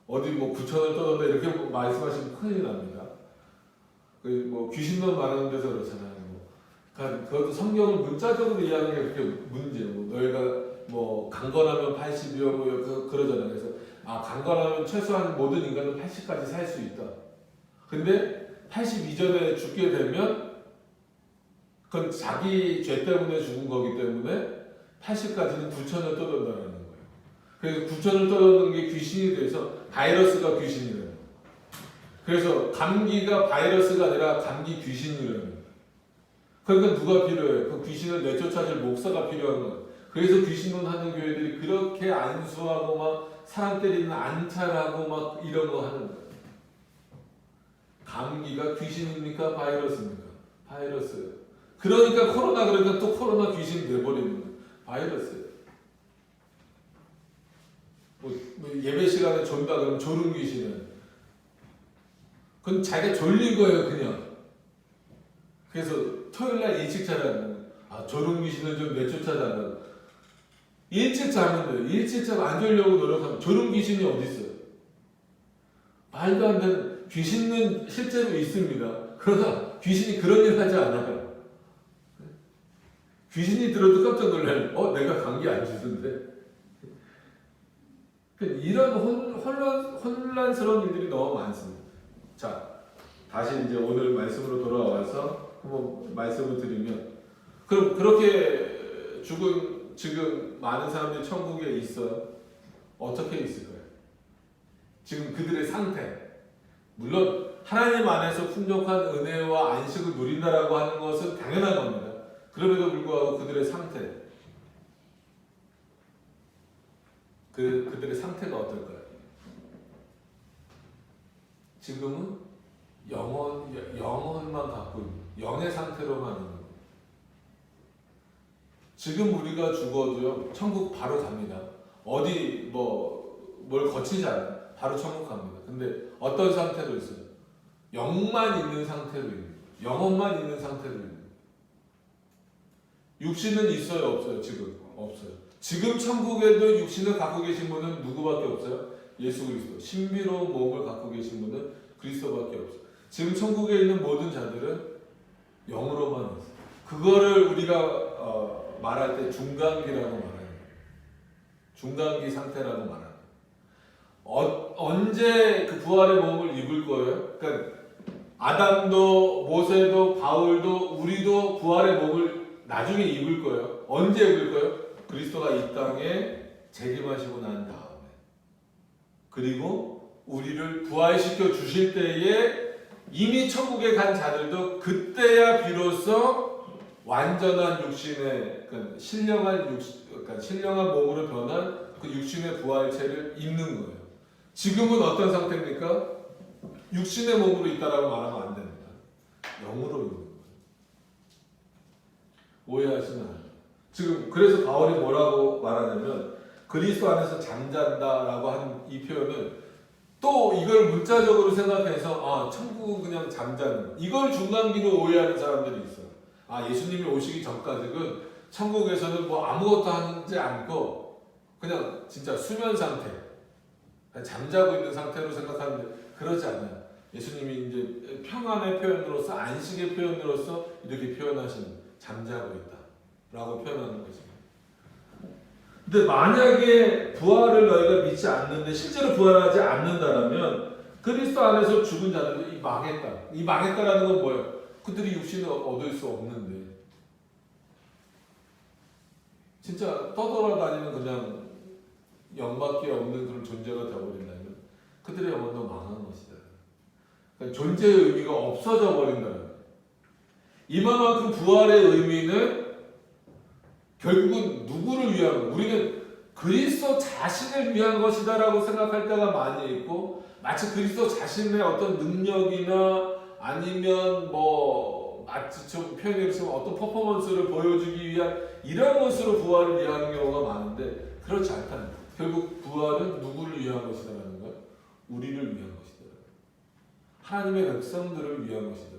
어디 뭐 구천을 떠돈다 이렇게 말씀하시면 큰일 납니다. 그 뭐 귀신만 말하는 데서 그렇잖아요. 그러니까 그것도 성경을 문자적으로 이해하는 게 그렇게 문제예요. 너희가 뭐 강건하면 80이요 뭐 그러잖아요. 그래서 강건하면 최소한 모든 인간은 80까지 살 수 있다. 근데 80 이전에 죽게 되면 그건 자기 죄 때문에 죽은 거기 때문에 80까지는 9천을 떠돈다는 거예요. 그래서 9천을 떠도는 게 귀신이 돼서 바이러스가 귀신이래요. 그래서 감기가 바이러스가 아니라 감기 귀신이래요. 그러니까 누가 필요해요? 그 귀신을 내쫓아줄 목사가 필요한 거예요. 그래서 귀신론 하는 교회들이 그렇게 안수하고 막 사람 때리는 안찰하고 막 이런 거 하는 거예요. 감기가 귀신입니까? 바이러스입니까? 바이러스예요. 그러니까 코로나 그러니까 또 코로나 귀신 돼버리는 거예요. 바이러스예요. 뭐 예배 시간에 존다 그러면 졸음 귀신은 그건 자기가 졸린 거예요 그냥. 그래서 토요일날 일찍 자라는 졸음 귀신을 좀 내쫓아달라고. 일찍 자면 돼요. 일찍 자고 안 졸려고 노력하면 졸음 귀신이 어디 있어요? 말도 안 되는 귀신은 실제로 있습니다. 그러나 귀신이 그런 일 하지 않아요. 귀신이 들어도 깜짝 놀라요. 내가 감기 안 주던데. 이런 혼란스러운 일들이 너무 많습니다. 자, 다시 이제 오늘 말씀으로 돌아와서 한번 말씀을 드리면, 그럼 그렇게 죽은 지금 많은 사람들이 천국에 있어요. 어떻게 있을까요? 지금 그들의 상태. 물론 하나님 안에서 풍족한 은혜와 안식을 누린다라고 하는 것은 당연한 겁니다. 그럼에도 불구하고 그들의 상태. 그들의 상태가 어떨까요? 지금은 영혼만 갖고 있는, 영의 상태로만 있는 거예요. 지금 우리가 죽어도요, 천국 바로 갑니다. 어디 뭘 거치지 않아요. 바로 천국 갑니다. 근데 어떤 상태로 있어요? 영만 있는 상태로 있는 거예요. 영혼만 있는 상태로 있는 거예요. 육신은 있어요, 없어요? 지금 없어요. 지금 천국에도 육신을 갖고 계신 분은 누구밖에 없어요? 예수 그리스도. 신비로운 몸을 갖고 계신 분은 그리스도밖에 없어요. 지금 천국에 있는 모든 자들은 영으로만 있어요. 그거를 우리가 말할 때 중간기라고 말해요. 중간기 상태라고 말해요. 언제 그 부활의 몸을 입을 거예요? 그러니까 아담도 모세도 바울도 우리도 부활의 몸을 나중에 입을 거예요. 언제 입을 거예요? 그리스도가 이 땅에 재림하시고 난 다음에. 그리고 우리를 부활시켜 주실 때에 이미 천국에 간 자들도 그때야 비로소 완전한 육신의 그러니까 신령한 몸으로 변한 그 육신의 부활체를 입는 거예요. 지금은 어떤 상태입니까? 육신의 몸으로 있다라고 말하면 안 됩니다. 영으로 있는 거예요. 오해하시면 안 돼요. 지금 그래서 바울이 뭐라고 말하냐면 그리스도 안에서 잠잔다라고 한 이 표현은 또 이걸 문자적으로 생각해서 천국은 그냥 잠자는 거. 이걸 중간기로 오해하는 사람들이 있어요. 예수님이 오시기 전까지는 천국에서는 아무것도 하지 않고 그냥 진짜 수면 상태, 그냥 잠자고 있는 상태로 생각하는데 그러지 않아요. 예수님이 이제 평안의 표현으로서 안식의 표현으로서 이렇게 표현하시는 잠자고 있다라고 표현하는 거죠. 근데 만약에 부활을 너희가 믿지 않는데 실제로 부활하지 않는다라면 그리스도 안에서 죽은 자들이 망했다. 이 망했다라는 건 뭐예요? 그들이 육신을 얻을 수 없는데 진짜 떠돌아다니는 그냥 영밖에 없는 그런 존재가 되어버린다면 그들의 영혼도 망한 것이다. 그러니까 존재의 의미가 없어져 버린다는 거예요. 이만큼 부활의 의미는 결국은 누구를 위한 거예요? 우리는 그리스도 자신을 위한 것이다라고 생각할 때가 많이 있고 마치 그리스도 자신의 어떤 능력이나 아니면 마치 좀 표현해 보시면 어떤 퍼포먼스를 보여주기 위한 이런 것으로 부활을 이해하는 경우가 많은데 그렇지 않다는 거예요. 결국 부활은 누구를 위한 것이다라는 거예요? 우리를 위한 것이다. 하나님의 백성들을 위한 것이다.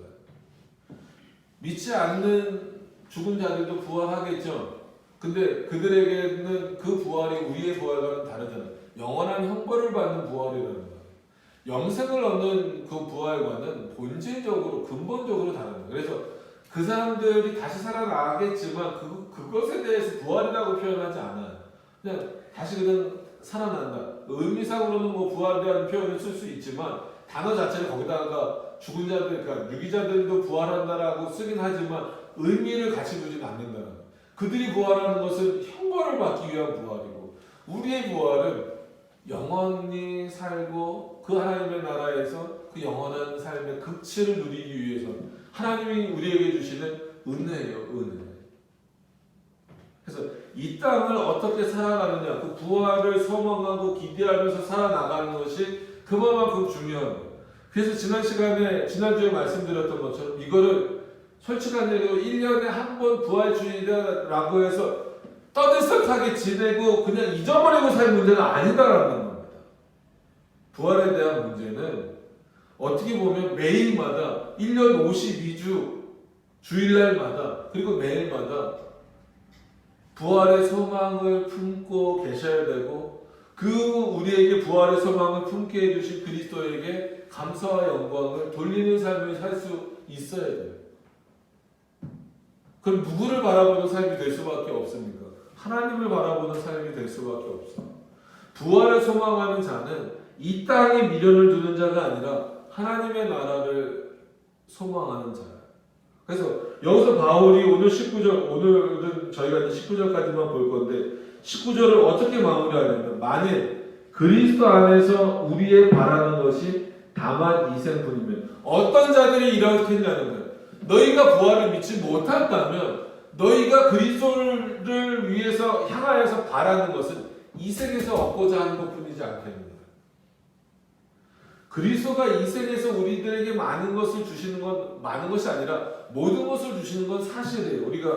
믿지 않는 죽은 자들도 부활하겠죠. 근데 그들에게는 그 부활이 우리의 부활과는 다르잖아요. 영원한 형벌을 받는 부활이라는 거예요. 영생을 얻는 그 부활과는 본질적으로 근본적으로 다릅니다. 그래서 그 사람들이 다시 살아나겠지만 그것에 대해서 부활이라고 표현하지 않아요. 그냥 다시 그냥 살아난다. 의미상으로는 뭐 부활에 대한 표현을 쓸 수 있지만 단어 자체를 거기다가 죽은 자들, 그러니까 유기자들도 부활한다라고 쓰긴 하지만 의미를 같이 두진 않는다는 거예요. 그들이 부활하는 것은 형벌을 받기 위한 부활이고 우리의 부활은 영원히 살고 그 하나님의 나라에서 그 영원한 삶의 극치를 누리기 위해서 하나님이 우리에게 주시는 은혜예요. 은혜. 그래서 이 땅을 어떻게 살아가느냐, 그 부활을 소망하고 기대하면서 살아나가는 것이 그만큼 중요한 거예요. 그래서 지난주에 말씀드렸던 것처럼 이거를 솔직한 얘기로 1년에 한 번 부활주의라고 해서 떠들썩하게 지내고 그냥 잊어버리고 살 문제가 아니다라는 겁니다. 부활에 대한 문제는 어떻게 보면 매일마다 1년 52주 주일날마다 그리고 매일마다 부활의 소망을 품고 계셔야 되고 그 우리에게 부활의 소망을 품게 해주신 그리스도에게 감사와 영광을 돌리는 삶을 살 수 있어야 돼요. 그럼 누구를 바라보는 삶이 될 수밖에 없습니까? 하나님을 바라보는 삶이 될 수밖에 없어. 부활을 소망하는 자는 이 땅에 미련을 두는 자가 아니라 하나님의 나라를 소망하는 자예요. 그래서 여기서 바울이 오늘 19절, 오늘은 저희가 이제 19절까지만 볼 건데 19절을 어떻게 마무리하냐면 만일 그리스도 안에서 우리의 바라는 것이 다만 이생뿐이면 어떤 자들이 이렇게 했냐는 거예요. 너희가 부활을 믿지 못한다면 너희가 그리스도를 위해서 향하여서 바라는 것은 이 세계에서 얻고자 하는 것뿐이지 않겠는가. 그리스도가 이 세계에서 우리들에게 많은 것을 주시는 건 많은 것이 아니라 모든 것을 주시는 건 사실이에요. 우리가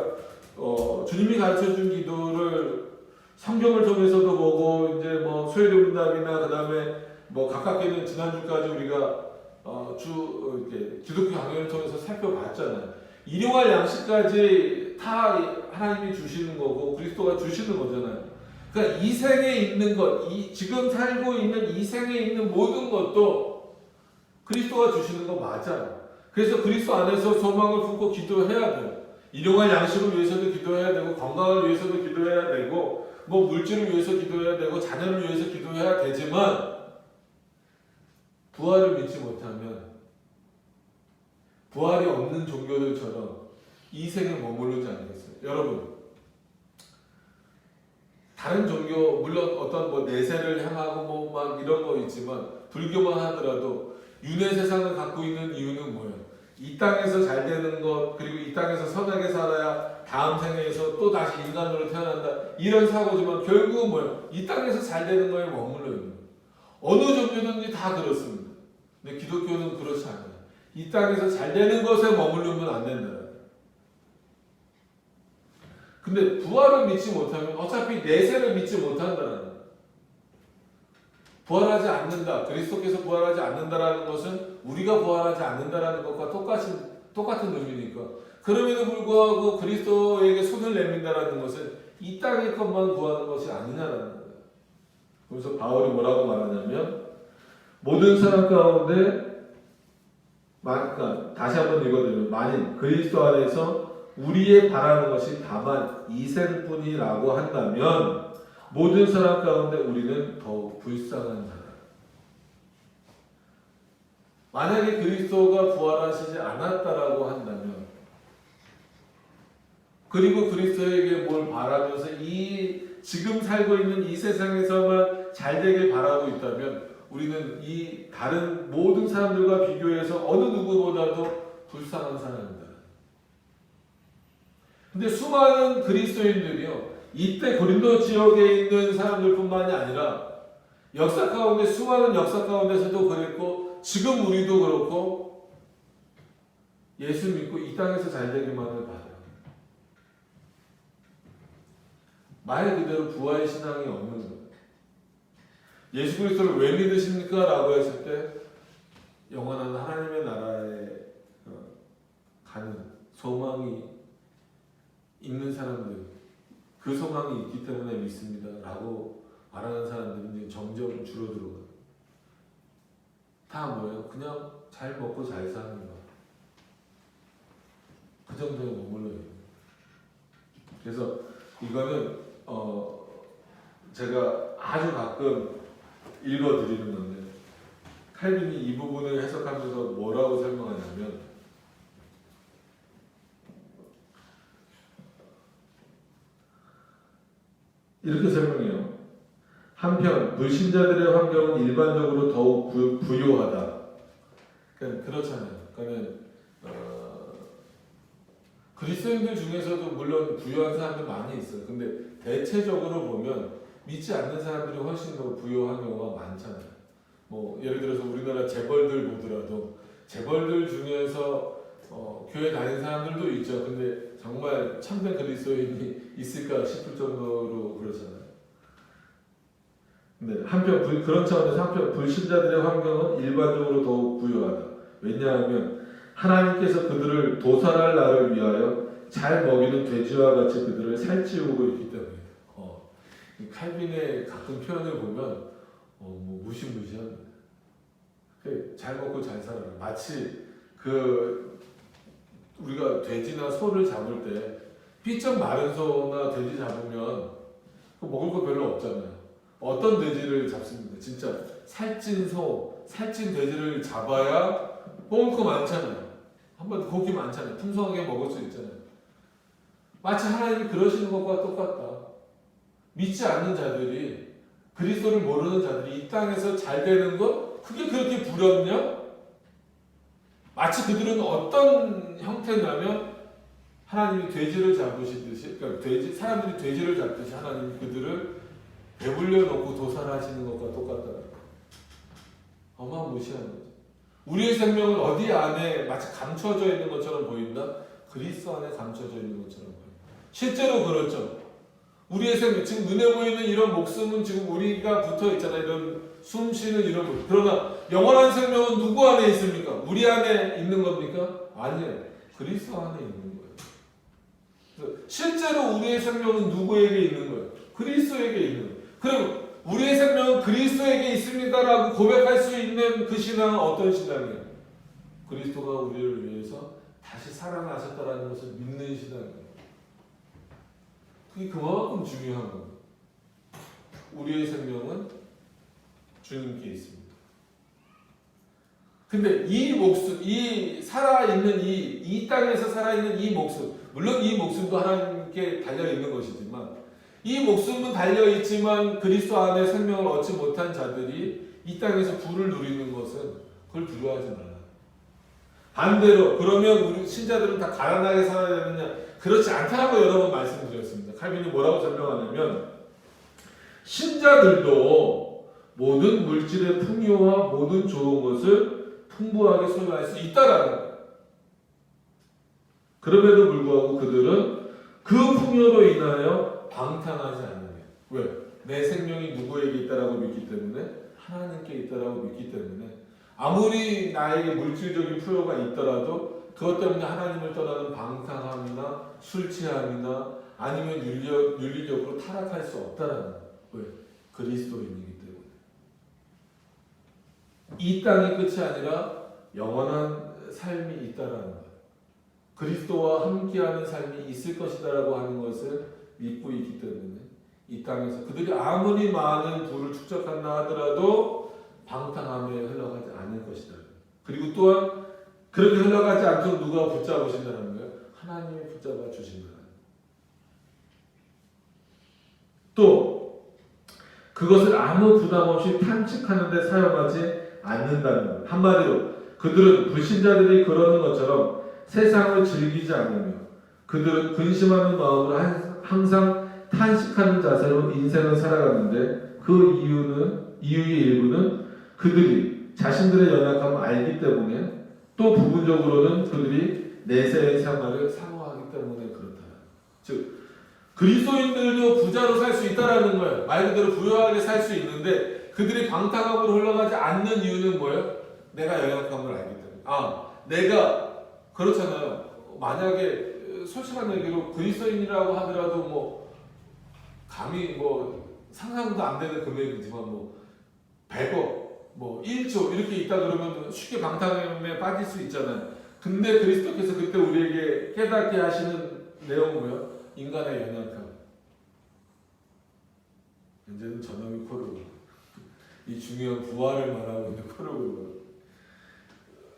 주님이 가르쳐준 기도를 성경을 통해서도 보고 이제 뭐 소요리문답이나 그다음에 뭐 가깝게는 지난주까지 우리가 이렇게 기독교 강연을 통해서 살펴봤잖아요. 일용할 양식까지 다 하나님이 주시는 거고 그리스도가 주시는 거잖아요. 그러니까 이 생에 있는 것, 지금 살고 있는 이 생에 있는 모든 것도 그리스도가 주시는 거 맞아요. 그래서 그리스도 안에서 소망을 품고 기도해야 돼요. 일용할 양식을 위해서도 기도해야 되고 건강을 위해서도 기도해야 되고 뭐 물질을 위해서 기도해야 되고 자녀를 위해서 기도해야 되지만 부활을 믿지 못하면 부활이 없는 종교들처럼 이 생에 머무르지 않겠어요. 여러분 다른 종교 물론 어떤 뭐 내세를 향하고 뭐 막 이런 거 있지만 불교만 하더라도 윤회 세상을 갖고 있는 이유는 뭐예요? 이 땅에서 잘 되는 것 그리고 이 땅에서 선하게 살아야 다음 생에서 또 다시 인간으로 태어난다 이런 사고지만 결국은 뭐예요? 이 땅에서 잘 되는 거에 머물러 있는 거예요. 어느 종교든지 다 그렇습니다. 근데 기독교는 그렇지 않아요. 이 땅에서 잘 되는 것에 머무르면 안 된다. 근데 부활을 믿지 못하면 어차피 내세를 믿지 못한다는 거예요. 부활하지 않는다. 그리스도께서 부활하지 않는다라는 것은 우리가 부활하지 않는다라는 것과 똑같은 의미니까. 그럼에도 불구하고 그리스도에게 손을 내민다라는 것은 이 땅의 것만 구하는 것이 아니냐라는 거예요. 그래서 바울이 뭐라고 말하냐면 모든 사람 가운데 그러니까 다시 한번 읽어드리면 만일 그리스도 안에서 우리의 바라는 것이 다만 이생뿐이라고 한다면 모든 사람 가운데 우리는 더욱 불쌍한 자다. 만약에 그리스도가 부활하시지 않았다라고 한다면 그리고 그리스도에게 뭘 바라면서 이 지금 살고 있는 이 세상에서만 잘 되길 바라고 있다면 우리는 이 다른 모든 사람들과 비교해서 어느 누구보다도 불쌍한 사람입니다. 근데 수많은 그리스도인들이요, 이때 고린도 지역에 있는 사람들뿐만이 아니라 역사 가운데 수많은 역사 가운데서도 그랬고 지금 우리도 그렇고 예수 믿고 이 땅에서 잘 되기만을 바라요. 말 그대로 부활의 신앙이 없는 거예요. 예수 그리스도를 왜 믿으십니까? 라고 했을 때 영원한 하나님의 나라에 가는 소망이 있는 사람들, 그 소망이 있기 때문에 믿습니다 라고 말하는 사람들이 점점 줄어들어가요. 다 뭐예요? 그냥 잘 먹고 잘 사는 거. 그 정도에 머물러 있는. 그래서 이거는 제가 아주 가끔 읽어드리는 건데 칼빈이 이 부분을 해석하면서 뭐라고 설명하냐면 이렇게 설명해요. 한편 불신자들의 환경은 일반적으로 더욱 부요하다. 그러니까 그렇잖아요. 그러니까 그리스도인들 중에서도 물론 부유한 사람들 많이 있어요. 근데 대체적으로 보면 믿지 않는 사람들이 훨씬 더 부유한 경우가 많잖아요. 뭐 예를 들어서 우리나라 재벌들 보더라도 재벌들 중에서 교회 다니는 사람들도 있죠. 근데 정말 참된 그리스도인이 있을까 싶을 정도로 그렇잖아요. 근데 한편 그런 차원에서 한편 불신자들의 환경은 일반적으로 더욱 부유하다. 왜냐하면 하나님께서 그들을 도살할 날을 위하여 잘 먹이는 돼지와 같이 그들을 살찌우고 있기 때문에. 칼빈의 가끔 표현을 보면 뭐 무시무시한. 잘 먹고 잘 살아라. 마치 우리가 돼지나 소를 잡을 때 삐쩍 마른 소나 돼지 잡으면 먹을 거 별로 없잖아요. 어떤 돼지를 잡습니까? 진짜 살찐 소, 살찐 돼지를 잡아야 먹을 거 많잖아요. 한번 고기 많잖아요. 풍성하게 먹을 수 있잖아요. 마치 하나님이 그러시는 것과 똑같다. 믿지 않는 자들이, 그리스도를 모르는 자들이 이 땅에서 잘 되는 것, 그게 그렇게 부럽냐? 마치 그들은 어떤 형태냐면 하나님이 돼지를 잡으시듯이, 그러니까 사람들이 돼지를 잡듯이 하나님이 그들을 배불려 놓고 도살하시는 것과 똑같다. 어마무시한 거죠. 우리의 생명은 어디 안에 마치 감춰져 있는 것처럼 보인다? 그리스도 안에 감춰져 있는 것처럼 보인다. 실제로 그렇죠. 우리의 생명, 지금 눈에 보이는 이런 목숨은 지금 우리가 붙어 있잖아요. 이런 숨 쉬는 이런 것. 그러나 영원한 생명은 누구 안에 있습니까? 우리 안에 있는 겁니까? 아니에요. 그리스도 안에 있는 거예요. 실제로 우리의 생명은 누구에게 있는 거예요? 그리스도에게 있는 거예요. 그럼 우리의 생명은 그리스도에게 있습니다라고 고백할 수 있는 그 신앙은 어떤 신앙이에요? 그리스도가 우리를 위해서 다시 살아나셨다는 것을 믿는 신앙이에요. 그게 그만큼 중요한 거예요. 우리의 생명은 주님께 있습니다. 근데 이 목숨, 이 살아있는 이 땅에서 살아있는 이 목숨, 물론 이 목숨도 하나님께 달려있는 것이지만 이 목숨은 달려있지만 그리스도 안에 생명을 얻지 못한 자들이 이 땅에서 부를 누리는 것은 그걸 두려워하지 말라. 반대로 그러면 우리 신자들은 다 가난하게 살아야 되느냐? 그렇지 않다라고 여러 번 말씀드렸습니다. 칼빈이 뭐라고 설명하냐면 신자들도 모든 물질의 풍요와 모든 좋은 것을 풍부하게 소유할 수 있다라는 거예요. 그럼에도 불구하고 그들은 그 풍요로 인하여 방탕하지 않는 거예요. 왜? 내 생명이 누구에게 있다라고 믿기 때문에, 하나님께 있다라고 믿기 때문에 아무리 나에게 물질적인 풍요가 있더라도 그것 때문에 하나님을 떠나는 방탕함이나 술 취함이나 아니면 윤리적으로 타락할 수 없다라는 거예요. 왜? 그리스도인이기 때문에. 이 땅이 끝이 아니라 영원한 삶이 있다라는 거예요. 그리스도와 함께하는 삶이 있을 것이다라고 하는 것을 믿고 있기 때문에 이 땅에서 그들이 아무리 많은 부를 축적한다 하더라도 방탕함에 흘러가지 않을 것이다. 그리고 또한 그렇게 흘러가지 않도록 누가 붙잡으신다는 거예요? 하나님이 붙잡아 주신다는 거예요. 또 그것을 아무 부담 없이 탐칙하는 데 사용하지 않는다는 거예요. 한마디로 그들은 불신자들이 그러는 것처럼 세상을 즐기지 않으며 그들은 근심하는 마음으로 항상 탄식하는 자세로 인생을 살아가는데 그 이유의 일부는 그들이 자신들의 연약함을 알기 때문에 또 부분적으로는 그들이 내세의 생활을 사모하기 때문에 그렇다. 즉 그리스도인들도 부자로 살 수 있다라는 거예요. 말 그대로 부유하게 살 수 있는데 그들이 방탕함으로 흘러가지 않는 이유는 뭐예요? 내가 연약함을 알기 때문에. 내가 그렇잖아요. 만약에 솔직한 얘기로 그리스도인이라고 하더라도 뭐 감히 뭐 상상도 안 되는 금액이지만 뭐 100억, 뭐 1조 이렇게 있다 그러면 쉽게 방탕함에 빠질 수 있잖아요. 근데 그리스도께서 그때 우리에게 깨닫게 하시는 내용은 뭐예요? 인간의 연약함. 이제는 저놈이 코를 골고 이 중요한 부활을 말하고 있는 코를 골고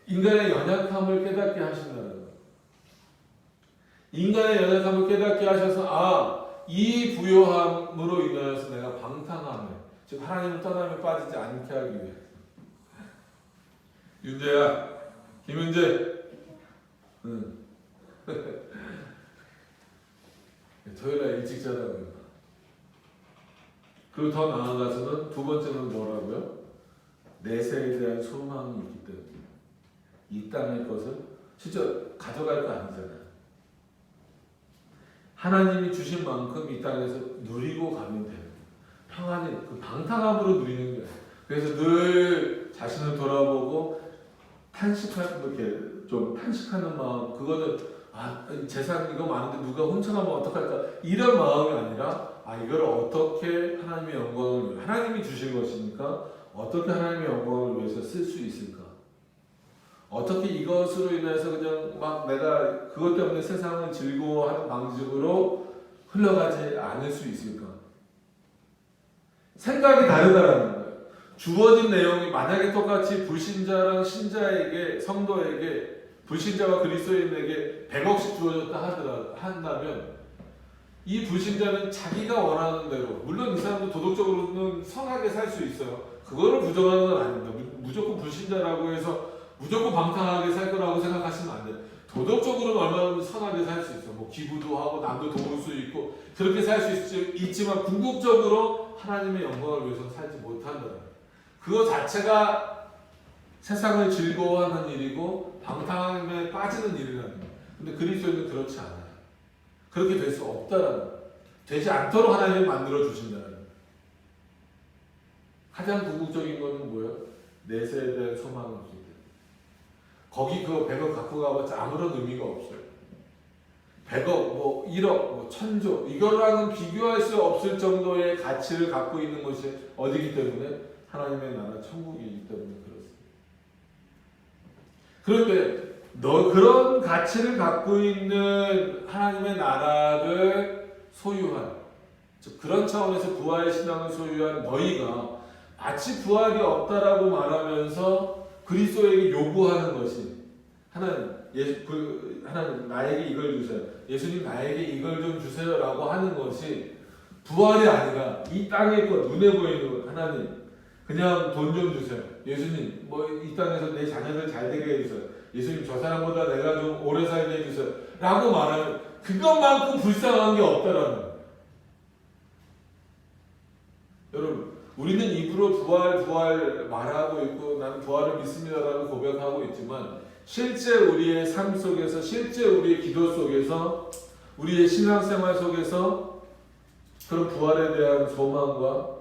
인간의 연약함을 깨닫게 하신다는 거예요. 인간의 연약함을 깨닫게 하셔서 이 부요함으로 인하여서 내가 방탕함에 즉 하나님을 떠나며 빠지지 않게 하기 위해 윤재야 김윤재 토요일날 일찍 자라고요. 그리고 더 나아가서는 두 번째는 뭐라고요? 내세에 대한 소망이 있기 때문에 이 땅의 것을 진짜 가져갈 거 아니잖아요. 하나님이 주신 만큼 이 땅에서 누리고 가면 돼요. 평안히 그 방탕함으로 누리는 거예요. 그래서 늘 자신을 돌아보고 이렇게 좀 탄식하는 마음, 그거는 재산 이거 많은데 누가 훔쳐가면 어떡할까 이런 마음이 아니라 이걸 어떻게 하나님의 영광을 위해 하나님이 주신 것이니까 어떻게 하나님의 영광을 위해서 쓸 수 있을까? 어떻게 이것으로 인해서 그냥 막 내가 그것 때문에 세상을 즐거워하는 방식으로 흘러가지 않을 수 있을까? 생각이 다르다라는 거예요. 주어진 내용이 만약에 똑같이 불신자랑 신자에게 성도에게 불신자와 그리스도인에게 100억씩 주어졌다 한다면 이 불신자는 자기가 원하는 대로 물론 이 사람도 도덕적으로는 선하게 살 수 있어요. 그거를 부정하는 건 아닙니다. 무조건 불신자라고 해서 무조건 방탕하게 살 거라고 생각하시면 안 돼요. 도덕적으로는 얼마나 선하게 살 수 있어요. 뭐 기부도 하고 남도 도울 수 있고 그렇게 살 수 있지만 궁극적으로 하나님의 영광을 위해서 살지 못한다. 그거 자체가 세상을 즐거워하는 일이고 방탕함에 빠지는 일이라는 거예요. 근데 그리스도인은 그렇지 않아요. 그렇게 될 수 없다라는 거예요. 되지 않도록 하나님이 만들어 주신다는 거예요. 가장 궁극적인 거는 뭐예요? 내세에 대한 소망이 없기 때문에. 거기 그거 100억 갖고 가봤자 아무런 의미가 없어요. 100억, 뭐 1억, 뭐 1000조 이거랑은 비교할 수 없을 정도의 가치를 갖고 있는 것이 어디기 때문에? 하나님의 나라 천국이기 때문에 그렇습니다. 그런데 그런 가치를 갖고 있는 하나님의 나라를 소유한 즉 그런 차원에서 부활의 신앙을 소유한 너희가 마치 부활이 없다라고 말하면서 그리스도에게 요구하는 것이 하나님 나에게 이걸 주세요. 예수님 나에게 이걸 좀 주세요라고 하는 것이 부활이 아니라 이 땅의 것 눈에 보이는 것 하나님 그냥 돈 좀 주세요. 예수님 뭐 이 땅에서 내 자녀들 잘 되게 해주세요. 예수님 저 사람보다 내가 좀 오래 살게 해주세요. 라고 말하면 그것만큼 불쌍한 게 없다라는 거예요. 여러분 우리는 입으로 부활 말하고 있고 나는 부활을 믿습니다라고 고백하고 있지만 실제 우리의 삶 속에서 실제 우리의 기도 속에서 우리의 신앙생활 속에서 그런 부활에 대한 소망과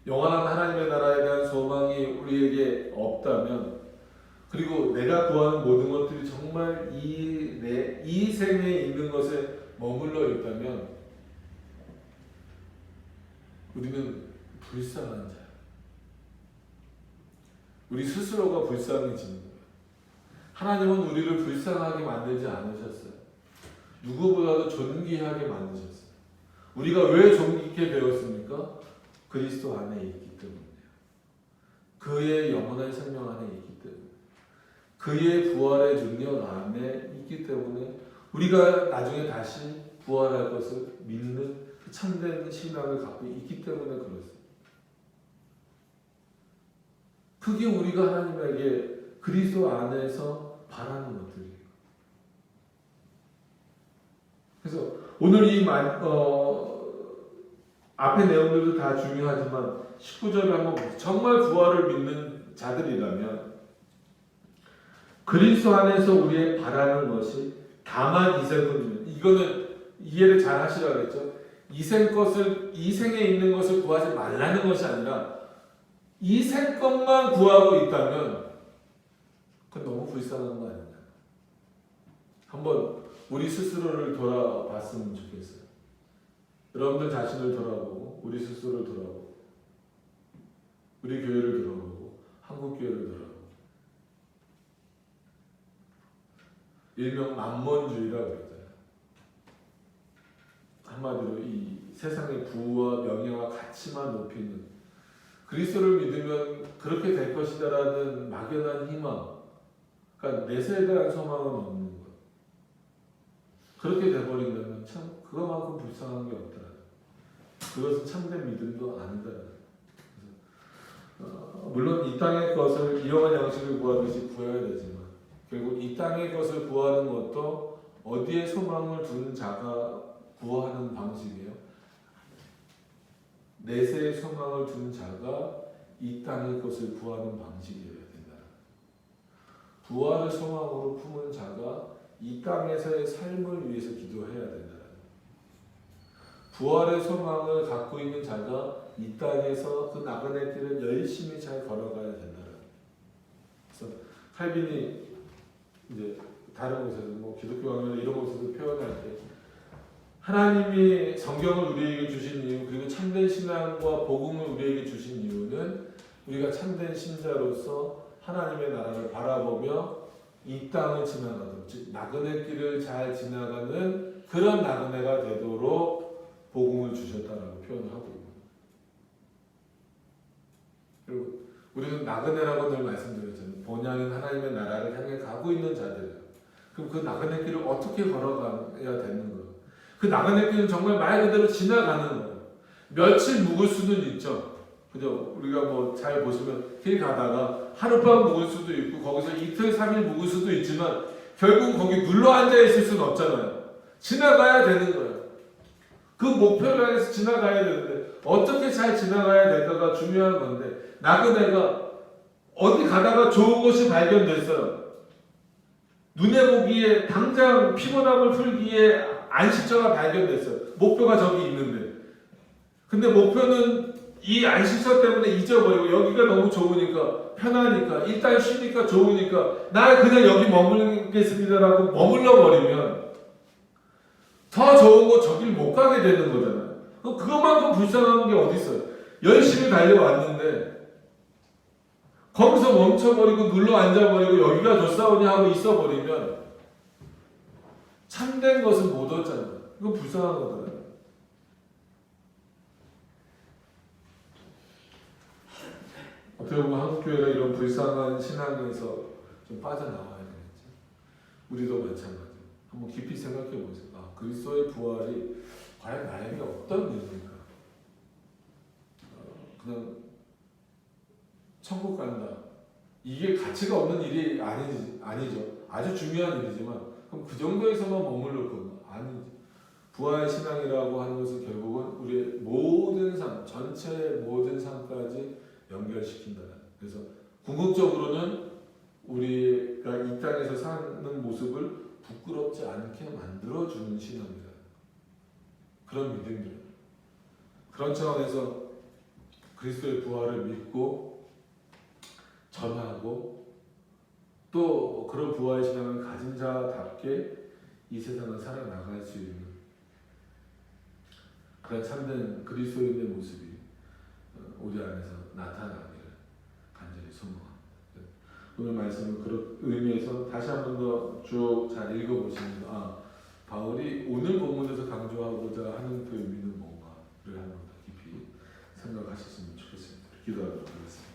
영원한 하나님의 나라에 대한 소망이 우리에게 없다면 그리고 내가 구하는 모든 것들이 정말 이 생에 있는 것에 머물러 있다면 우리는 불쌍한 자야. 우리 스스로가 불쌍해지는 거예요. 하나님은 우리를 불쌍하게 만들지 않으셨어요. 누구보다도 존귀하게 만드셨어요. 우리가 왜 존귀케 되었습니까? 그리스도 안에 있기 때문이에요. 그의 영원한 생명 안에 있기 때문에 그의 부활의 능력 안에 있기 때문에 우리가 나중에 다시 부활할 것을 믿는 참된 신앙을 갖고 있기 때문에 그렇습니다. 그게 우리가 하나님에게 그리스도 안에서 바라는 것들이에요. 그래서 오늘 이 앞의 내용들도 다 중요하지만 19절을 한번 보세요. 정말 부활을 믿는 자들이라면 그리스도 안에서 우리의 바라는 것이 다만 이생뿐이면 이거는 이해를 잘 하시라고 했죠. 이생에 있는 것을 구하지 말라는 것이 아니라 이생 것만 구하고 있다면 그건 너무 불쌍한 거 아니냐. 한번 우리 스스로를 돌아봤으면 좋겠어요. 여러분들 자신을 돌아보고 우리 스스로를 돌아보고 우리 교회를 돌아보고 한국 교회를 돌아보고 일명 만몬주의라고 그러잖아요. 한마디로 이 세상의 부와 명예와 가치만 높이는, 그리스도를 믿으면 그렇게 될 것이다라는 막연한 희망, 그러니까 내세에 대한 소망은 없는 것. 그렇게 돼버린다면 참 그거만큼 불쌍한 게 없다. 그것은 참된 믿음도 아니다. 물론 이 땅의 것을 이용한 양식을 구하듯이 구해야 되지만 결국 이 땅의 것을 구하는 것도 어디에 소망을 둔 자가 구하는 방식이에요. 내세에 소망을 둔 자가 이 땅의 것을 구하는 방식이어야 된다. 부활을 소망으로 품은 자가 이 땅에서의 삶을 위해서 기도해야 된다. 부활의 소망을 갖고 있는 자가 이 땅에서 그 나그네 길을 열심히 잘 걸어가야 된다. 그래서 칼빈이 이제 다른 곳에서 뭐 기독교 강연 이런 곳에서 표현할 때 하나님이 성경을 우리에게 주신 이유, 그리고 참된 신앙과 복음을 우리에게 주신 이유는 우리가 참된 신자로서 하나님의 나라를 바라보며 이 땅을 지나가도록, 즉 나그네 길을 잘 지나가는 그런 나그네가 되도록 복음을 주셨다라고 표현을 하고 있습니다. 그리고 우리는 나그네라고 늘 말씀드렸잖아요. 본향인 하나님의 나라를 향해 가고 있는 자들이에요. 그럼 그 나그네 길을 어떻게 걸어가야 되는 거예요? 그 나그네 길은 정말 말 그대로 지나가는 거예요. 며칠 묵을 수는 있죠. 그죠? 우리가 뭐 잘 보시면 길 가다가 하룻밤 묵을 수도 있고 거기서 이틀, 3일 묵을 수도 있지만 결국 거기 눌러 앉아 있을 수는 없잖아요. 지나가야 되는 거예요. 그 목표를 향해서 지나가야 되는데 어떻게 잘 지나가야 될까가 중요한 건데 나그네가 어디 가다가 좋은 곳이 발견됐어요. 눈에 보기에 당장 피곤함을 풀기에 안식처가 발견됐어요. 목표가 저기 있는데 근데 목표는 이 안식처 때문에 잊어버리고 여기가 너무 좋으니까 편하니까 일단 쉬니까 좋으니까 나 그냥 여기 머물겠습니다라고 머물러 버리면 더 좋은 곳 저길 못 가게 되는 거잖아요. 그것만큼 불쌍한 게 어디 있어요? 열심히 달려왔는데 거기서 멈춰버리고 눌러 앉아버리고 여기가 좋사오니 하고 있어버리면 참된 것을 못 얻잖아요. 이거 불쌍한 거잖아요. 어떻게 보면 한국교회가 이런 불쌍한 신앙에서 좀 빠져나와야 되겠지. 우리도 마찬가지. 한번 깊이 생각해 보세요. 그리스도의 부활이 과연 나에게 어떤 일입니까? 그냥 천국 간다. 이게 가치가 없는 일이 아니죠. 아주 중요한 일이지만 그럼 그 정도에서만 머무를 건가? 아니지. 부활 신앙이라고 하는 것은 결국은 우리의 모든 삶, 전체의 모든 삶까지 연결시킨다. 그래서 궁극적으로는 우리가 이 땅에서 사는 모습을 부끄럽지 않게 만들어주는 신앙이다. 그런 믿음이에요. 그런 차원에서 그리스도의 부활을 믿고 전하고 또 그런 부활의 신앙을 가진 자답게 이 세상을 살아나갈 수 있는 그런 참된 그리스도인의 모습이 우리 안에서 나타나기를 간절히 소망합니다. 오늘 말씀은 그런 의미에서 다시 한 번 더 쭉 잘 읽어보시면서 바울이 오늘 본문에서 강조하고자 하는 그 의미는 뭔가를 한번 더 깊이 생각하셨으면 좋겠습니다. 기도하도록 하겠습니다.